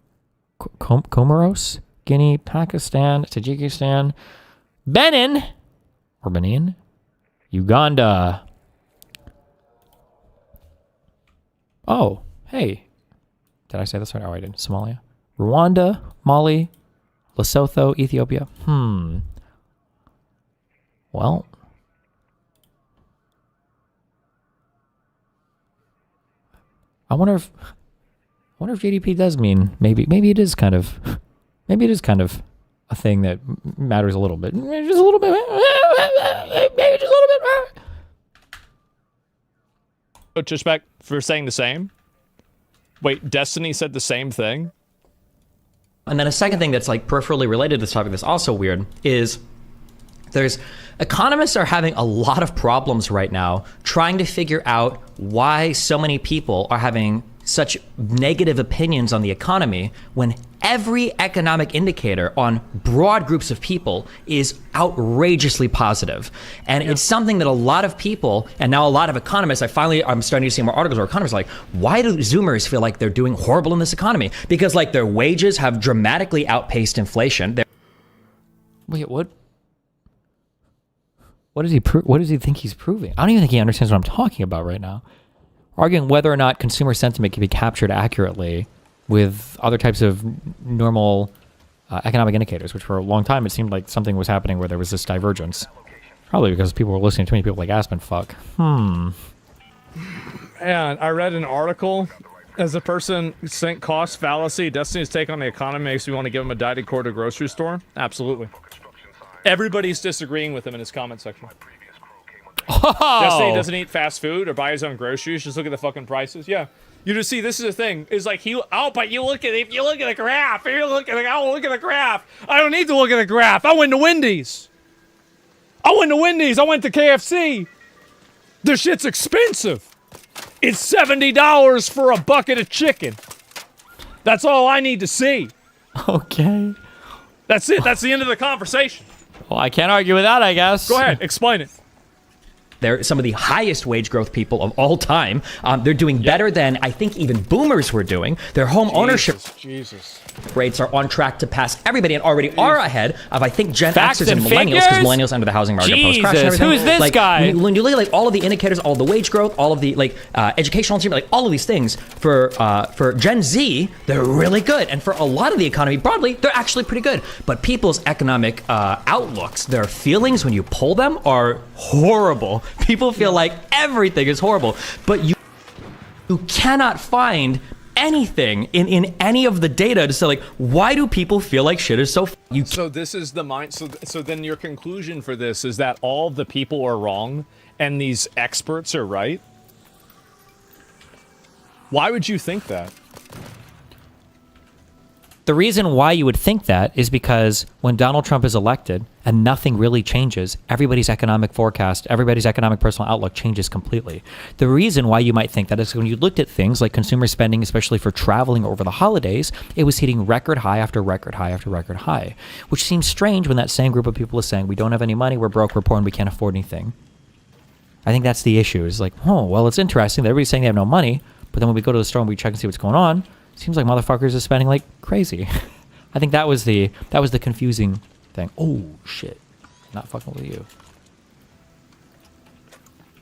Speaker 1: Comoros, Guinea, Pakistan, Tajikistan, Benin, Uganda. Oh, hey. Did I say this right? Oh, I didn't. Somalia. Rwanda, Mali, Lesotho, Ethiopia. Well. I wonder if GDP does mean maybe it is kind of a thing that matters a little bit. Maybe just a little bit. Maybe just a little bit.
Speaker 3: Just back for saying the same. Wait, Destiny said the same thing?
Speaker 1: And then a second thing that's like peripherally related to this topic that's also weird is economists are having a lot of problems right now trying to figure out why so many people are having such negative opinions on the economy when every economic indicator on broad groups of people is outrageously positive. And it's something that a lot of people, and now a lot of economists, I'm starting to see more articles where economists are like, why do Zoomers feel like they're doing horrible in this economy? Because like their wages have dramatically outpaced inflation. Wait, what? What does he think he's proving? I don't even think he understands what I'm talking about right now. Arguing whether or not consumer sentiment can be captured accurately with other types of normal economic indicators, which for a long time it seemed like something was happening where there was this divergence. Probably because people were listening to too many people like Aspen fuck.
Speaker 3: And I read an article as a person sink cost fallacy. Destiny's take on the economy makes me want to give him a Diet Coke to grocery store. Absolutely. Everybody's disagreeing with him in his comment section.
Speaker 1: Oh.
Speaker 3: Destiny doesn't eat fast food or buy his own groceries. Just look at the fucking prices. Yeah. You just see, this is the thing. Is like but you look at it. If you look at the graph, look at the graph. I don't need to look at the graph. I went to Wendy's. I went to KFC. The shit's expensive. It's $70 for a bucket of chicken. That's all I need to see.
Speaker 1: Okay.
Speaker 3: That's it. That's the end of the conversation.
Speaker 1: Well, I can't argue with that, I guess.
Speaker 3: Go ahead. Explain it.
Speaker 1: They're some of the highest wage growth people of all time. They're doing better than I think even boomers were doing. Their home ownership rates are on track to pass everybody and already are ahead of, I think, Gen Xers and millennials, because millennials under the housing market post-crash and everything.
Speaker 2: Who's this
Speaker 1: like,
Speaker 2: guy?
Speaker 1: When you look at like all of the indicators, all of the wage growth, all of the like educational achievement, like all of these things for Gen Z, they're really good. And for a lot of the economy broadly, they're actually pretty good. But people's economic outlooks, their feelings when you poll them are horrible. People feel like everything is horrible, but you cannot find anything in any of the data to say like, why do people feel like shit is so
Speaker 3: So this is the mind. So then your conclusion for this is that all the people are wrong and these experts are right? Why would you think that?
Speaker 1: The reason why you would think that is because when Donald Trump is elected and nothing really changes, everybody's economic forecast, everybody's economic personal outlook changes completely. The reason why you might think that is when you looked at things like consumer spending, especially for traveling over the holidays, it was hitting record high after record high after record high, which seems strange when that same group of people is saying, we don't have any money, we're broke, we're poor, and we can't afford anything. I think that's the issue. Is like, oh, well, it's interesting that everybody's saying they have no money, but then when we go to the store and we check and see what's going on, seems like motherfuckers are spending like crazy. I think that was the confusing thing. Oh shit, not fucking with you.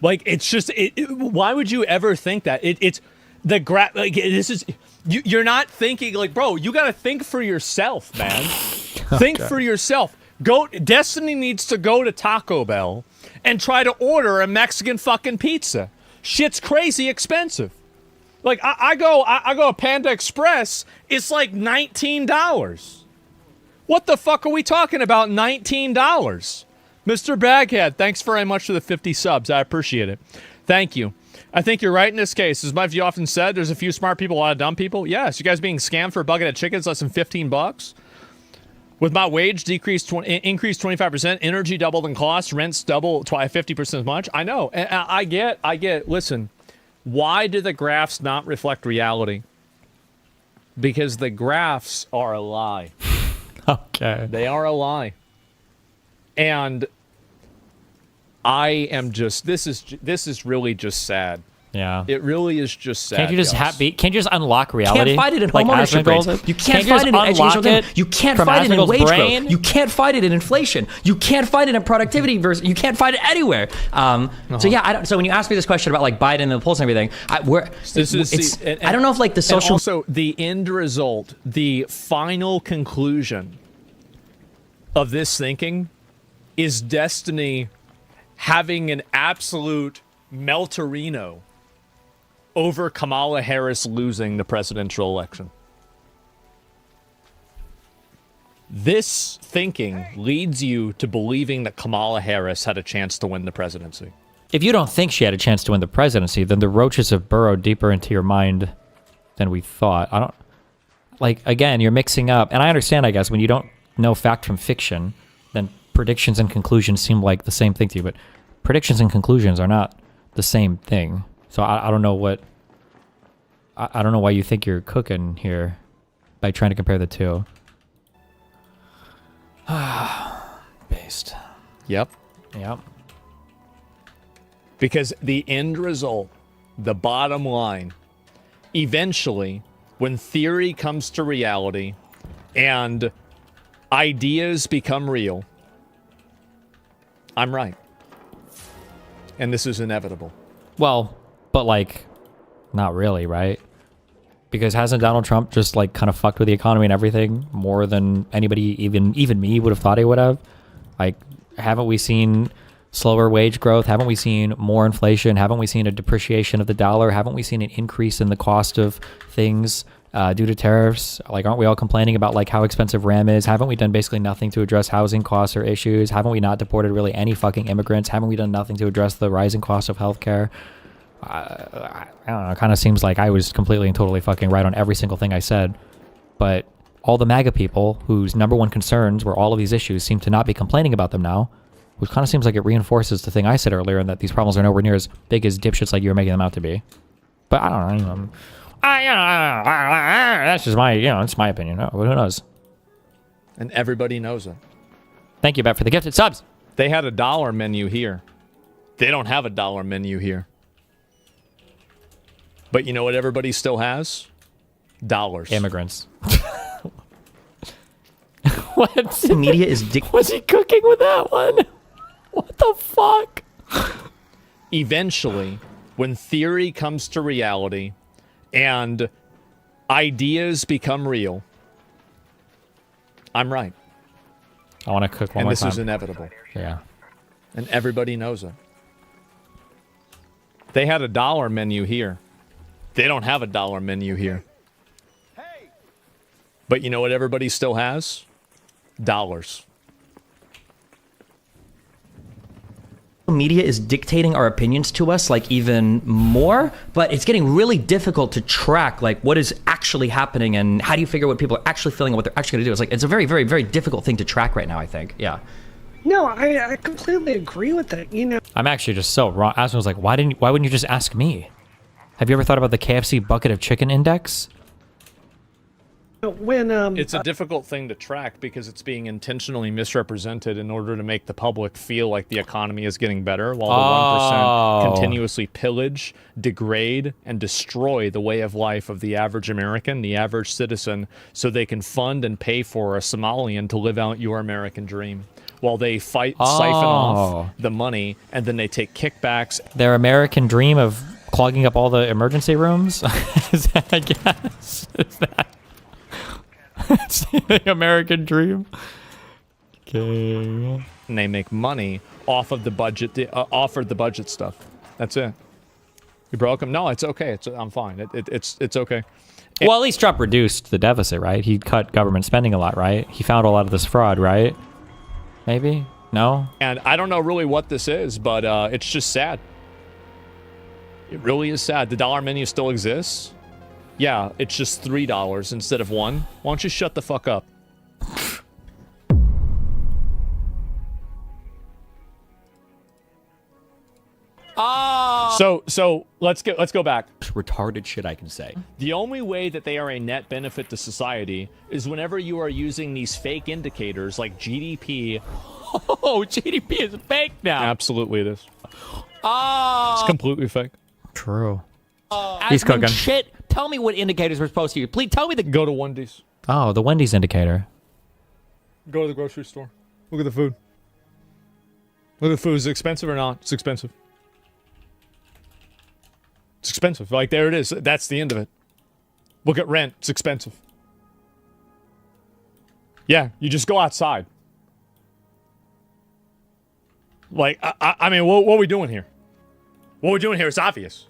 Speaker 3: Like it's just why would you ever think that? It's the like this is you're not thinking like, bro, you got to think for yourself, man. Think for yourself. Destiny needs to go to Taco Bell and try to order a Mexican fucking pizza. Shit's crazy expensive. Like, I go to Panda Express, it's like $19. What the fuck are we talking about, $19? Mr. Baghead, thanks very much for the 50 subs. I appreciate it. Thank you. I think you're right in this case. As much as you often said, there's a few smart people, a lot of dumb people. Yes, you guys being scammed for a bucket of chickens less than $15. With my wage increased 25%, energy doubled in cost, rents double 50% as much. I know. And I get. Listen. Why do the graphs not reflect reality? Because the graphs are a lie.
Speaker 1: Okay.
Speaker 3: They are a lie. And I am just, this is really just sad.
Speaker 1: Yeah.
Speaker 3: It really is just sad.
Speaker 1: Can't you just can't you just unlock reality?
Speaker 3: You
Speaker 1: can't find it in home ownership rates. You can't find it in education. You can't find it in wage growth. You can't find it in inflation. You can't find it in productivity versus. You can't find it anywhere. So yeah, so when you ask me this question about like Biden and the polls and everything, I don't know if like the social.
Speaker 3: And also, the end result, the final conclusion of this thinking, is Destiny having an absolute melterino over Kamala Harris losing the presidential election. This thinking leads you to believing that Kamala Harris had a chance to win the presidency.
Speaker 1: If you don't think she had a chance to win the presidency, then the roaches have burrowed deeper into your mind than we thought. I don't... Like, again, you're mixing up... And I understand, I guess, when you don't know fact from fiction, then predictions and conclusions seem like the same thing to you, but predictions and conclusions are not the same thing. So I don't know what... I don't know why you think you're cooking here by trying to compare the two. Based.
Speaker 3: Yep.
Speaker 1: Yep.
Speaker 3: Because the end result, the bottom line, eventually, when theory comes to reality and ideas become real, I'm right. And this is inevitable.
Speaker 1: Well, but like, not really, right? Because hasn't Donald Trump just like kind of fucked with the economy and everything more than anybody, even me, would have thought he would have? Like, haven't we seen slower wage growth? Haven't we seen more inflation? Haven't we seen a depreciation of the dollar? Haven't we seen an increase in the cost of things due to tariffs? Like, aren't we all complaining about like how expensive RAM is? Haven't we done basically nothing to address housing costs or issues? Haven't we not deported really any fucking immigrants? Haven't we done nothing to address the rising cost of healthcare? I don't know. It kind of seems like I was completely and totally fucking right on every single thing I said. But all the MAGA people whose number one concerns were all of these issues seem to not be complaining about them now, which kind of seems like it reinforces the thing I said earlier, and that these problems are nowhere near as big as dipshits like you were making them out to be. But I don't know. That's just my, it's my opinion. Who knows?
Speaker 3: And everybody knows it.
Speaker 1: Thank you, Bet, for the gifted subs.
Speaker 3: They had a dollar menu here. They don't have a dollar menu here. But you know what everybody still has? Dollars.
Speaker 1: Immigrants. What?
Speaker 5: The media is
Speaker 1: Was he cooking with that one? What the fuck?
Speaker 3: Eventually, when theory comes to reality and ideas become real, I'm right.
Speaker 1: I want to cook one
Speaker 3: And
Speaker 1: more
Speaker 3: this
Speaker 1: time.
Speaker 3: is inevitable.
Speaker 1: Yeah.
Speaker 3: And everybody knows it. They had a dollar menu here. They don't have a dollar menu here. But you know what everybody still has? Dollars.
Speaker 5: media is dictating our opinions to us like even more, but it's getting really difficult to track like what is actually happening and how do you figure what people are actually feeling and what they're actually going to do. It's like it's a very, very, very difficult thing to track right now, I think. Yeah.
Speaker 6: No, I completely agree with it. You know,
Speaker 1: I'm actually just so wrong. Asmongold was like, why wouldn't you just ask me? Have you ever thought about the KFC bucket of chicken index?
Speaker 6: when
Speaker 3: It's a difficult thing to track because it's being intentionally misrepresented in order to make the public feel like the economy is getting better, while the 1% continuously pillage, degrade, and destroy the way of life of the average American, the average citizen, so they can fund and pay for a Somalian to live out your American dream. While they siphon off the money, and then they take kickbacks.
Speaker 1: Their American dream of clogging up all the emergency rooms? Is that, I guess? Is that... It's the American dream. Okay.
Speaker 3: And they make money off of the budget, offered the budget stuff. That's it. You broke them? No, it's okay. I'm fine. It's okay.
Speaker 1: Well, at least Trump reduced the deficit, right? He cut government spending a lot, right? He found a lot of this fraud, right? Maybe? No?
Speaker 3: And I don't know really what this is, but it's just sad. It really is sad. The dollar menu still exists. Yeah, it's just $3 instead of $1. Why don't you shut the fuck up? So let's go back.
Speaker 1: Retarded shit I can say.
Speaker 3: The only way that they are a net benefit to society is whenever you are using these fake indicators like GDP.
Speaker 1: Oh, GDP is fake now.
Speaker 3: Absolutely it is.
Speaker 1: Oh.
Speaker 3: It's completely fake.
Speaker 1: True. He's cooking.
Speaker 5: Shit, tell me what indicators we're supposed to use. Please tell me the...
Speaker 3: Go to Wendy's.
Speaker 1: Oh, the Wendy's indicator.
Speaker 3: Go to the grocery store. Look at the food. Look at the food. Is it expensive or not? It's expensive. It's expensive. Like, there it is. That's the end of it. Look at rent. It's expensive. Yeah, you just go outside. Like, I mean, what are we doing here? What we're doing here is obvious.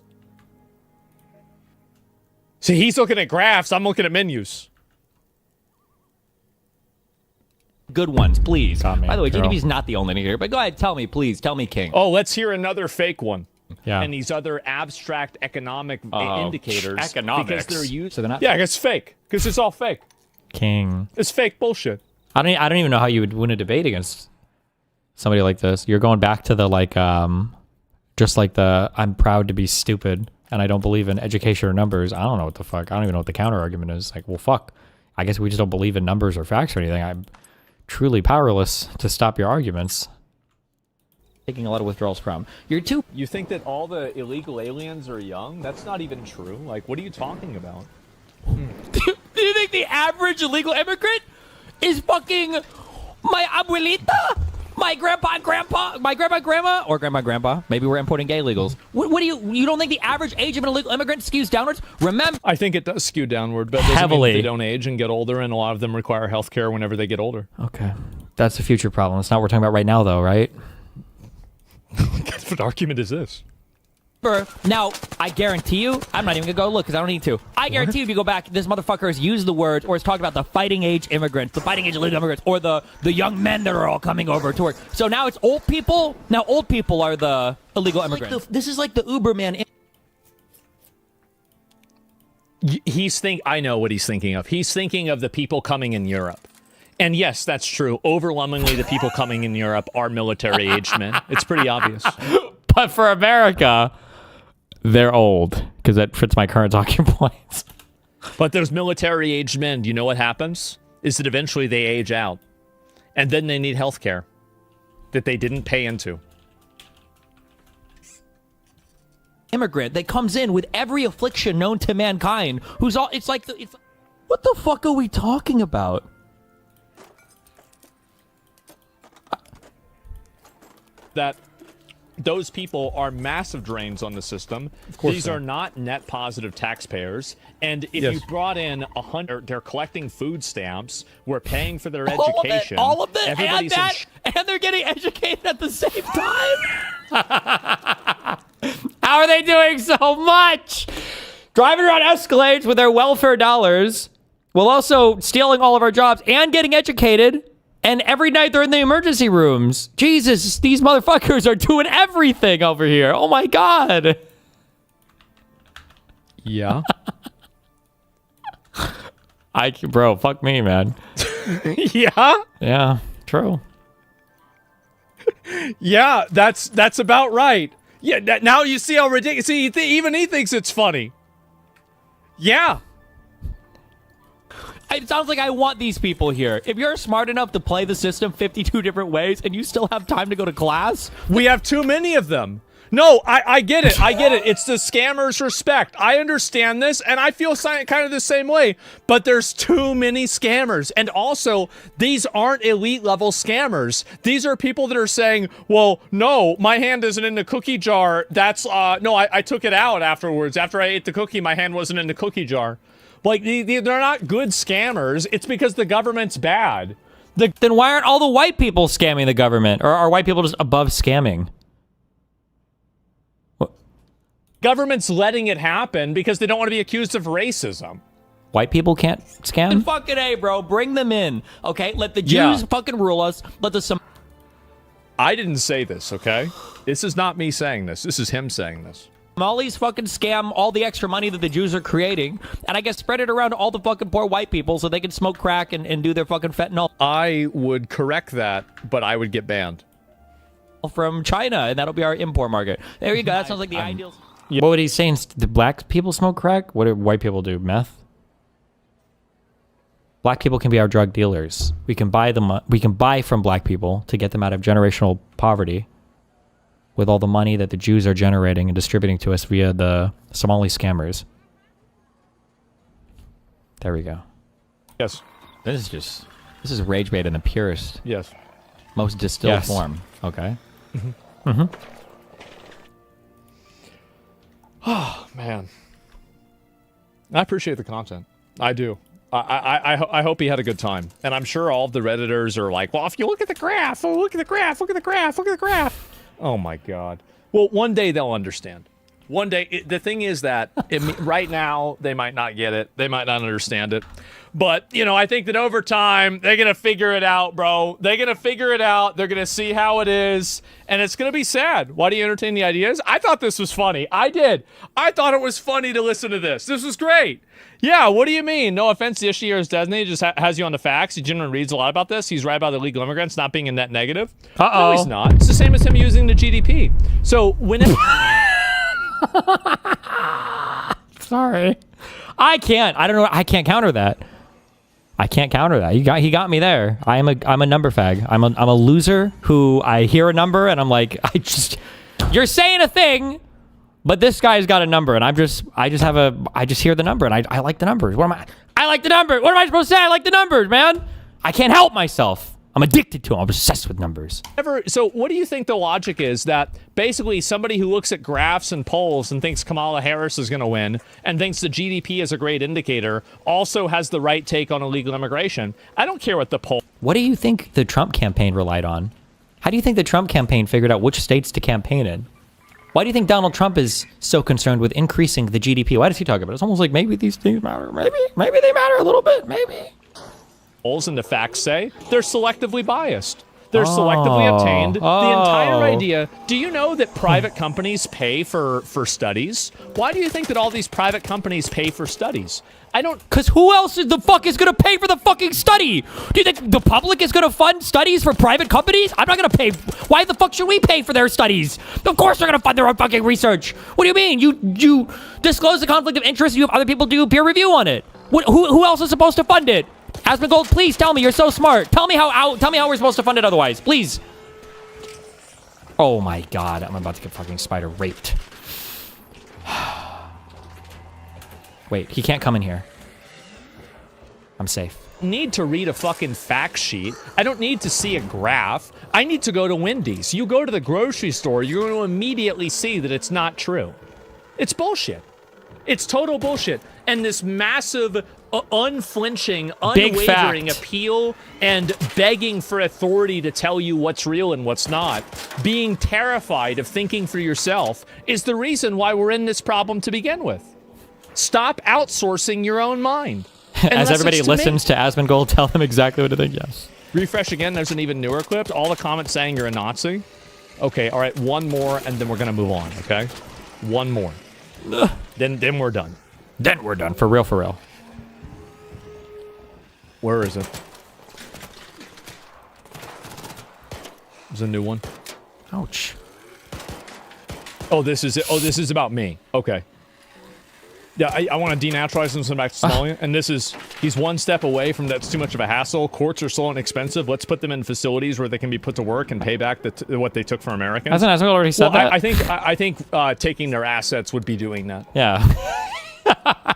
Speaker 3: See, he's looking at graphs. I'm looking at menus.
Speaker 5: good ones, please. By the way,
Speaker 1: Carol.
Speaker 5: GDP is not the only indicator, but go ahead, tell me, please. Tell me, King.
Speaker 3: Oh, let's hear another fake one.
Speaker 1: Yeah.
Speaker 3: And these other abstract economic indicators.
Speaker 1: Economics.
Speaker 3: Because they're used.
Speaker 1: So they're not
Speaker 3: Yeah, it's fake. Because it's all fake.
Speaker 1: King.
Speaker 3: It's fake bullshit.
Speaker 1: I don't even know how you would win a debate against somebody like this. You're going back to the like just like the I'm proud to be stupid and I don't believe in education or numbers, I don't know what the fuck. I don't even know what the counter argument is. Like, well, fuck. I guess we just don't believe in numbers or facts or anything. I'm truly powerless to stop your arguments. Taking a lot of withdrawals from. You're too.
Speaker 3: You think that all the illegal aliens are young? That's not even true. Like, what are you talking about?
Speaker 1: Do you think the average illegal immigrant is fucking my abuelita? My grandpa, my grandma, or grandpa. Maybe we're importing gay illegals. What do you don't think the average age of an illegal immigrant skews downwards? Remember,
Speaker 3: I think it does skew downward, but it doesn't
Speaker 1: heavily.
Speaker 3: mean they don't age and get older, and a lot of them require health care whenever they get older.
Speaker 1: Okay, that's a future problem. It's not what we're talking about right now, though, right?
Speaker 3: What argument is this?
Speaker 1: Now, I guarantee you, I'm not even gonna go look because I don't need to. I guarantee you, if you go back, this motherfucker has used the words or has talked about the fighting age immigrants, the fighting age illegal immigrants, or the young men that are all coming over to work. So now it's old people. Now old people are the illegal immigrants. This is like the Uberman.
Speaker 3: I know what he's thinking of. He's thinking of the people coming in Europe. And yes, that's true. Overwhelmingly, the people coming in Europe are military-aged men. It's pretty obvious.
Speaker 1: But for America, they're old because that fits my current talking points.
Speaker 3: But those military-aged men, do you know what happens? Is that eventually they age out. And then they need health care that they didn't pay into.
Speaker 1: Immigrant that comes in with every affliction known to mankind, who's all, it's like, what the fuck are we talking about?
Speaker 3: That those people are massive drains on the system. These are not net positive taxpayers. And if you brought in 100, they're collecting food stamps. We're paying for their education.
Speaker 1: All of it,
Speaker 3: Everybody's
Speaker 1: and they're getting educated at the same time. How are they doing so much? Driving around Escalades with their welfare dollars, while also stealing all of our jobs and getting educated. And every night they're in the emergency rooms. Jesus, these motherfuckers are doing everything over here. Oh my God.
Speaker 3: Yeah.
Speaker 1: Bro, fuck me, man.
Speaker 3: Yeah?
Speaker 1: Yeah, true.
Speaker 3: Yeah, that's about right. Yeah, now you see how ridiculous. See, even he thinks it's funny. Yeah.
Speaker 1: It sounds like I want these people here. If you're smart enough to play the system 52 different ways and you still have time to go to class.
Speaker 3: We have too many of them. No, I get it. I get it. It's the scammers' respect. I understand this, and I feel kind of the same way. But there's too many scammers. And also, these aren't elite-level scammers. These are people that are saying, well, no, my hand isn't in the cookie jar. That's, no, I took it out afterwards. After I ate the cookie, my hand wasn't in the cookie jar. Like, they're not good scammers. It's because the government's bad.
Speaker 1: Then why aren't all the white people scamming the government? Or are white people just above scamming? What?
Speaker 3: Government's letting it happen because they don't want to be accused of racism.
Speaker 1: White people can't scam? And fucking A, bro. Bring them in. Okay? Let the Jews fucking rule us. Let the
Speaker 3: I didn't say this, okay? This is not me saying this. This is him saying this.
Speaker 1: Somalis fucking scam all the extra money that the Jews are creating, and I guess spread it around to all the fucking poor white people so they can smoke crack and do their fucking fentanyl.
Speaker 3: I would correct that, but I would get banned.
Speaker 1: From China, and that'll be our import market. There you go. That sounds like the ideal. Yeah. What would he saying? Do black people smoke crack? What do white people do? Meth? Black people can be our drug dealers. We can buy them. We can buy from black people to get them out of generational poverty. With all the money that the Jews are generating and distributing to us via the Somali scammers. There we go.
Speaker 3: Yes.
Speaker 1: This is rage bait in the purest, most distilled form. Okay.
Speaker 3: Mm-hmm. Mm-hmm. Oh, man. I appreciate the content. I do. I hope he had a good time. And I'm sure all of the Redditors are like, well, if you look at the graph, look at the graph, look at the graph, look at the graph. Oh, my God. Well, one day they'll understand. One day, the thing is that right now, they might not get it. They might not understand it. But, you know, I think that over time, they're going to figure it out, bro. They're going to figure it out. They're going to see how it is. And it's going to be sad. Why do you entertain the ideas? I thought this was funny. I did. I thought it was funny to listen to this. This was great. Yeah, what do you mean? No offense, the issue here is Disney just has you on the facts. He generally reads a lot about this. He's right about illegal immigrants not being a net negative. No, he's not. It's the same as him using the GDP. So when
Speaker 1: Sorry. I can't. I don't know. I can't counter that. I can't counter that. He got me there. I'm a number fag. I'm a loser who I hear a number and I'm like, you're saying a thing, but this guy's got a number and I just hear the number and I like the numbers. I like the number. What am I supposed to say? I like the numbers, man. I can't help myself. I'm addicted to them. I'm obsessed with numbers.
Speaker 3: So what do you think the logic is that basically somebody who looks at graphs and polls and thinks Kamala Harris is going to win and thinks the GDP is a great indicator also has the right take on illegal immigration? I don't care what the poll.
Speaker 1: What do you think the Trump campaign relied on? How do you think the Trump campaign figured out which states to campaign in? Why do you think Donald Trump is so concerned with increasing the GDP? Why does he talk about it? It's almost like maybe these things matter. Maybe they matter a little bit. Maybe.
Speaker 3: Polls and the facts say they're selectively biased. They're selectively obtained. The entire idea. Do you know that private companies pay for studies? Why do you think that all these private companies pay for studies? I don't.
Speaker 1: Because who else is gonna pay for the fucking study? Do you think the public is gonna fund studies for private companies? I'm not gonna pay. Why the fuck should we pay for their studies? Of course they're gonna fund their own fucking research. What do you mean? You disclose the conflict of interest. You have other people do peer review on it. Who else is supposed to fund it? Asmongold, please tell me. You're so smart. Tell me how we're supposed to fund it otherwise, please. Oh my god, I'm about to get fucking spider raped. Wait, he can't come in here. I'm safe.
Speaker 3: Need to read a fucking fact sheet. I don't need to see a graph. I need to go to Wendy's. You go to the grocery store, you're going to immediately see that it's not true. It's bullshit. It's total bullshit. And this massive, unflinching, unwavering appeal and begging for authority to tell you what's real and what's not, being terrified of thinking for yourself, is the reason why we're in this problem to begin with. Stop outsourcing your own mind.
Speaker 1: As everybody listens to Asmongold tell them exactly what to think, yes.
Speaker 3: Refresh again, there's an even newer clip. All the comments saying you're a Nazi. Okay, all right, one more, and then we're going to move on, okay? One more. Then we're done.
Speaker 1: Then we're done. For real, for real.
Speaker 3: Where is it? There's a new one.
Speaker 1: Ouch.
Speaker 3: Oh, this is it. Oh, this is about me. Okay. Yeah, I want to denaturalize him and send him back to Somali. And he's one step away from that's too much of a hassle. Courts are slow and expensive. Let's put them in facilities where they can be put to work and pay back what they took from Americans.
Speaker 1: Hasn't Asmongold already said that?
Speaker 3: I think taking their assets would be doing that.
Speaker 1: Yeah.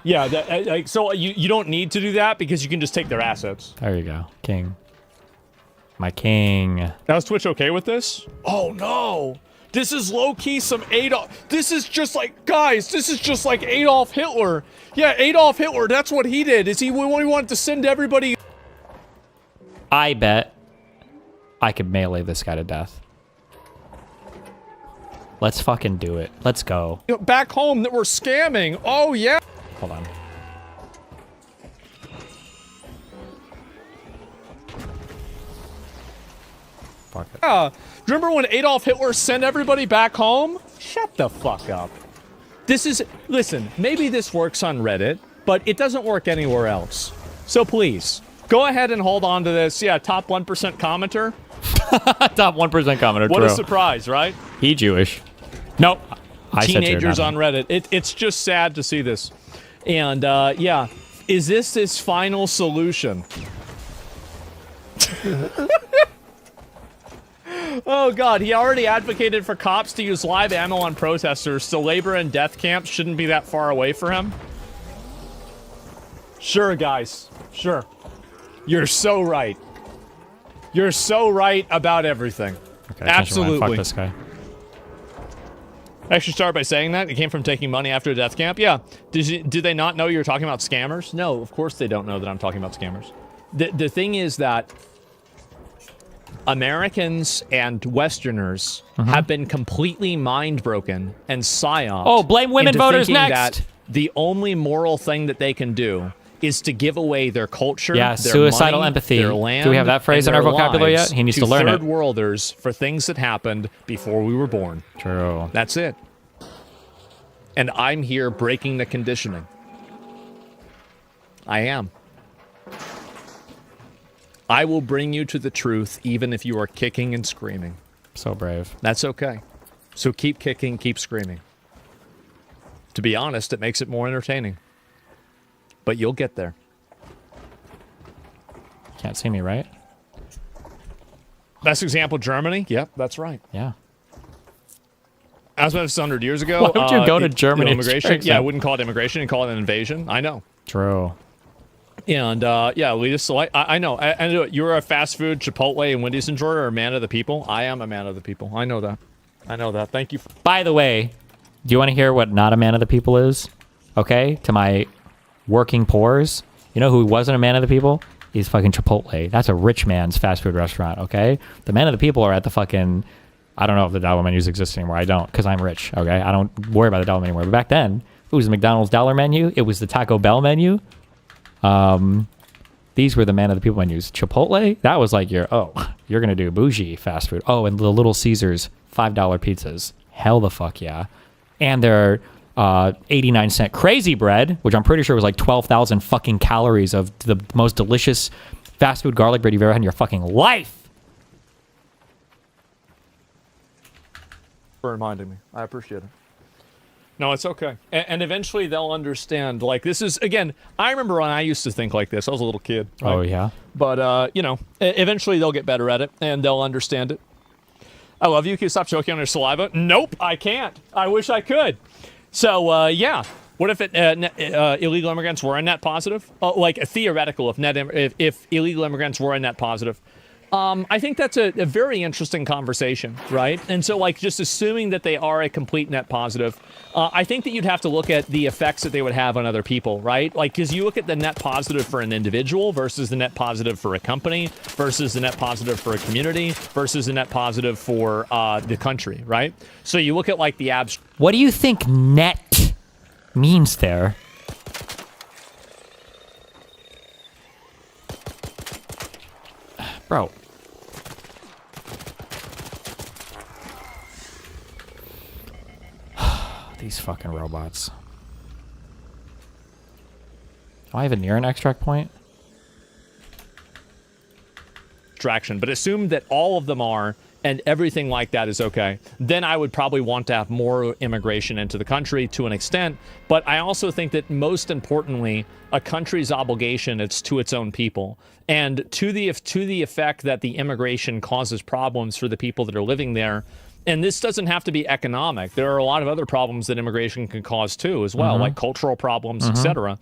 Speaker 3: Yeah, so you don't need to do that because you can just take their assets.
Speaker 1: There you go. King. My king.
Speaker 3: Now is Twitch okay with this? Oh no! This is low-key some Adolf. This is just like, guys, this is just like Adolf Hitler. Yeah, Adolf Hitler, that's what he did. Is he wanted to send everybody.
Speaker 1: I bet I could melee this guy to death. Let's fucking do it. Let's go.
Speaker 3: Back home that we're scamming. Oh, yeah.
Speaker 1: Hold on. Fuck it.
Speaker 3: Yeah. Remember when Adolf Hitler sent everybody back home? Shut the fuck up. Listen, maybe this works on Reddit, but it doesn't work anywhere else. So please, go ahead and hold on to this. Yeah, top 1% commenter.
Speaker 1: Top 1% commenter,
Speaker 3: What
Speaker 1: true.
Speaker 3: a surprise, right?
Speaker 1: He Jewish. Nope.
Speaker 3: Teenagers on Reddit. It's just sad to see this. And, yeah. Is this final solution? Oh, God. He already advocated for cops to use live ammo on protesters, so labor and death camps shouldn't be that far away for him. Sure, guys. Sure. You're so right. You're so right about everything.
Speaker 1: Okay,
Speaker 3: absolutely.
Speaker 1: Fuck this guy.
Speaker 3: I should start by saying that. It came from taking money after a death camp. Yeah. Did they not know you were talking about scammers? No, of course they don't know that I'm talking about scammers. The thing is that Americans and Westerners have been completely mind-broken and psyoped.
Speaker 1: Oh, blame women
Speaker 3: into
Speaker 1: voters
Speaker 3: thinking
Speaker 1: next.
Speaker 3: That the only moral thing that they can do is to give away their culture,
Speaker 1: Yeah,
Speaker 3: their
Speaker 1: suicidal
Speaker 3: money,
Speaker 1: empathy.
Speaker 3: their land,
Speaker 1: Do we have that phrase
Speaker 3: and
Speaker 1: in our
Speaker 3: their
Speaker 1: vocabulary
Speaker 3: lives
Speaker 1: yet? He needs to learn it.
Speaker 3: third worlders for things that happened before we were born.
Speaker 1: True.
Speaker 3: That's it. And I'm here breaking the conditioning. I am. I will bring you to the truth even if you are kicking and screaming.
Speaker 1: So brave.
Speaker 3: That's okay. So keep kicking, keep screaming. to be honest, it makes it more entertaining. But you'll get there.
Speaker 1: Can't see me, right?
Speaker 3: Best example, Germany. Yep, that's right.
Speaker 1: Yeah.
Speaker 3: As of 100 years ago.
Speaker 1: Why would you go to Germany?
Speaker 3: Immigration? Yeah, I wouldn't call it immigration and call it an invasion. I know.
Speaker 1: True.
Speaker 3: And yeah, we just select. I know. I know. You're a fast food Chipotle and Wendy's enjoyer, or a man of the people. I am a man of the people. I know that. I know that. Thank you.
Speaker 1: By the way, do you want to hear what not a man of the people is? Okay, to my working poors, you know who wasn't a man of the people? He's fucking Chipotle. That's a rich man's fast food restaurant. Okay, the men of the people are at the fucking. I don't know if the dollar menus exist anymore. I don't, because I'm rich. Okay, I don't worry about the dollar menu anymore. But back then, it was the McDonald's dollar menu. It was the Taco Bell menu. These were the man of the people menus. Chipotle, that was like you're gonna do bougie fast food. Oh, and the Little Caesars $5 pizzas. Hell the fuck yeah. And their 89-cent crazy bread, which I'm pretty sure was like 12,000 fucking calories of the most delicious fast food garlic bread you've ever had in your fucking life.
Speaker 3: For reminding me. I appreciate it. No, it's okay. And eventually they'll understand. Like, this is, again, I remember when I used to think like this. I was a little kid. Right?
Speaker 1: Oh, yeah?
Speaker 3: But, you know, eventually they'll get better at it, and they'll understand it. I love you. Can you stop choking on your saliva? Nope, I can't. I wish I could. So, yeah. What if illegal immigrants were a net positive? Like, a theoretical, if illegal immigrants were a net positive. I think that's a very interesting conversation, right? And so, like, just assuming that they are a complete net positive, I think that you'd have to look at the effects that they would have on other people, right? Like, because you look at the net positive for an individual versus the net positive for a company versus the net positive for a community versus the net positive for the country, right? So you look at, like, the
Speaker 1: What do you think net means there? Bro. These fucking robots. Do I have a near an extract point?
Speaker 3: Traction, but assume that all of them are, and everything like that is okay, then I would probably want to have more immigration into the country to an extent. But I also think that most importantly, a country's obligation is to its own people, and to the effect that the immigration causes problems for the people that are living there. And this doesn't have to be economic. There are a lot of other problems that immigration can cause too, as well, like cultural problems, etc.,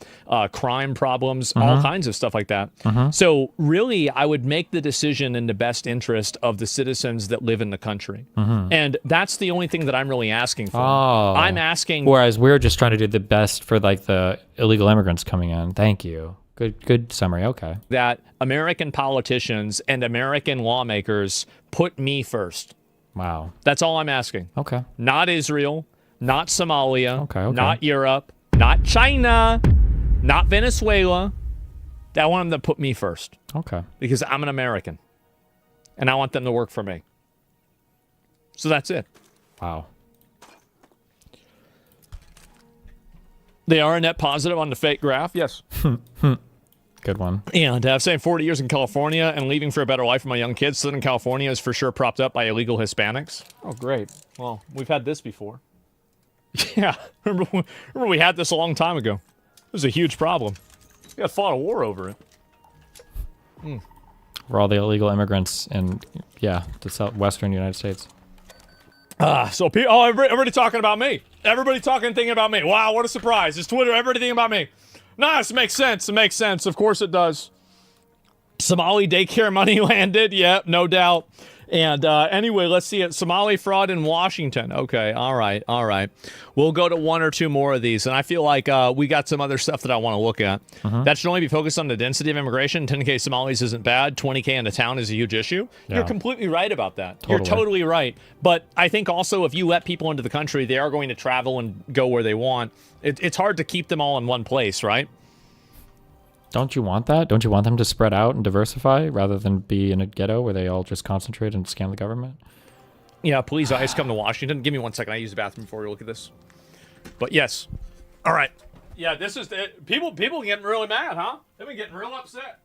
Speaker 3: crime problems, all kinds of stuff like that. So really, I would make the decision in the best interest of the citizens that live in the country. And that's the only thing that I'm really asking for.
Speaker 1: Oh.
Speaker 3: I'm asking...
Speaker 1: Whereas we're just trying to do the best for, like, the illegal immigrants coming in. Thank you. Good summary. Okay.
Speaker 3: That American politicians and American lawmakers put me first.
Speaker 1: Wow.
Speaker 3: That's all I'm asking.
Speaker 1: Okay.
Speaker 3: Not Israel, not Somalia,
Speaker 1: Okay.
Speaker 3: not Europe, not China, not Venezuela. I want them to put me first.
Speaker 1: Okay.
Speaker 3: Because I'm an American. And I want them to work for me. So that's it.
Speaker 1: Wow.
Speaker 3: They are a net positive on the fake graph. Yes.
Speaker 1: Good one.
Speaker 3: And I've spent 40 years in California and leaving for a better life for my young kids. Southern California is for sure propped up by illegal Hispanics. Oh, great. Well, we've had this before. Yeah. Remember we had this a long time ago. It was a huge problem. We got fought a war over it.
Speaker 1: For all the illegal immigrants in, the southwestern United States.
Speaker 3: Everybody talking about me. Everybody thinking about me. Wow, what a surprise. It's Twitter, everybody thinking about me. No, this makes sense. It makes sense. Of course it does. Somali daycare money landed. Yep, no doubt. And anyway, let's see it. Somali fraud in Washington. Okay, all right. We'll go to one or two more of these. And I feel like we got some other stuff that I want to look at. That should only be focused on the density of immigration. 10K Somalis isn't bad. 20K in a town is a huge issue.
Speaker 1: Yeah.
Speaker 3: You're completely right about that.
Speaker 1: Totally.
Speaker 3: You're totally right. But I think also if you let people into the country, they are going to travel and go where they want. It's hard to keep them all in one place, right?
Speaker 1: Don't you want that? Don't you want them to spread out and diversify rather than be in a ghetto where they all just concentrate and scam the government?
Speaker 3: Yeah, please, ICE, come to Washington. Give me 1 second. I use the bathroom before we look at this. But yes. All right. Yeah, this is... people getting really mad, huh? They've been getting real upset.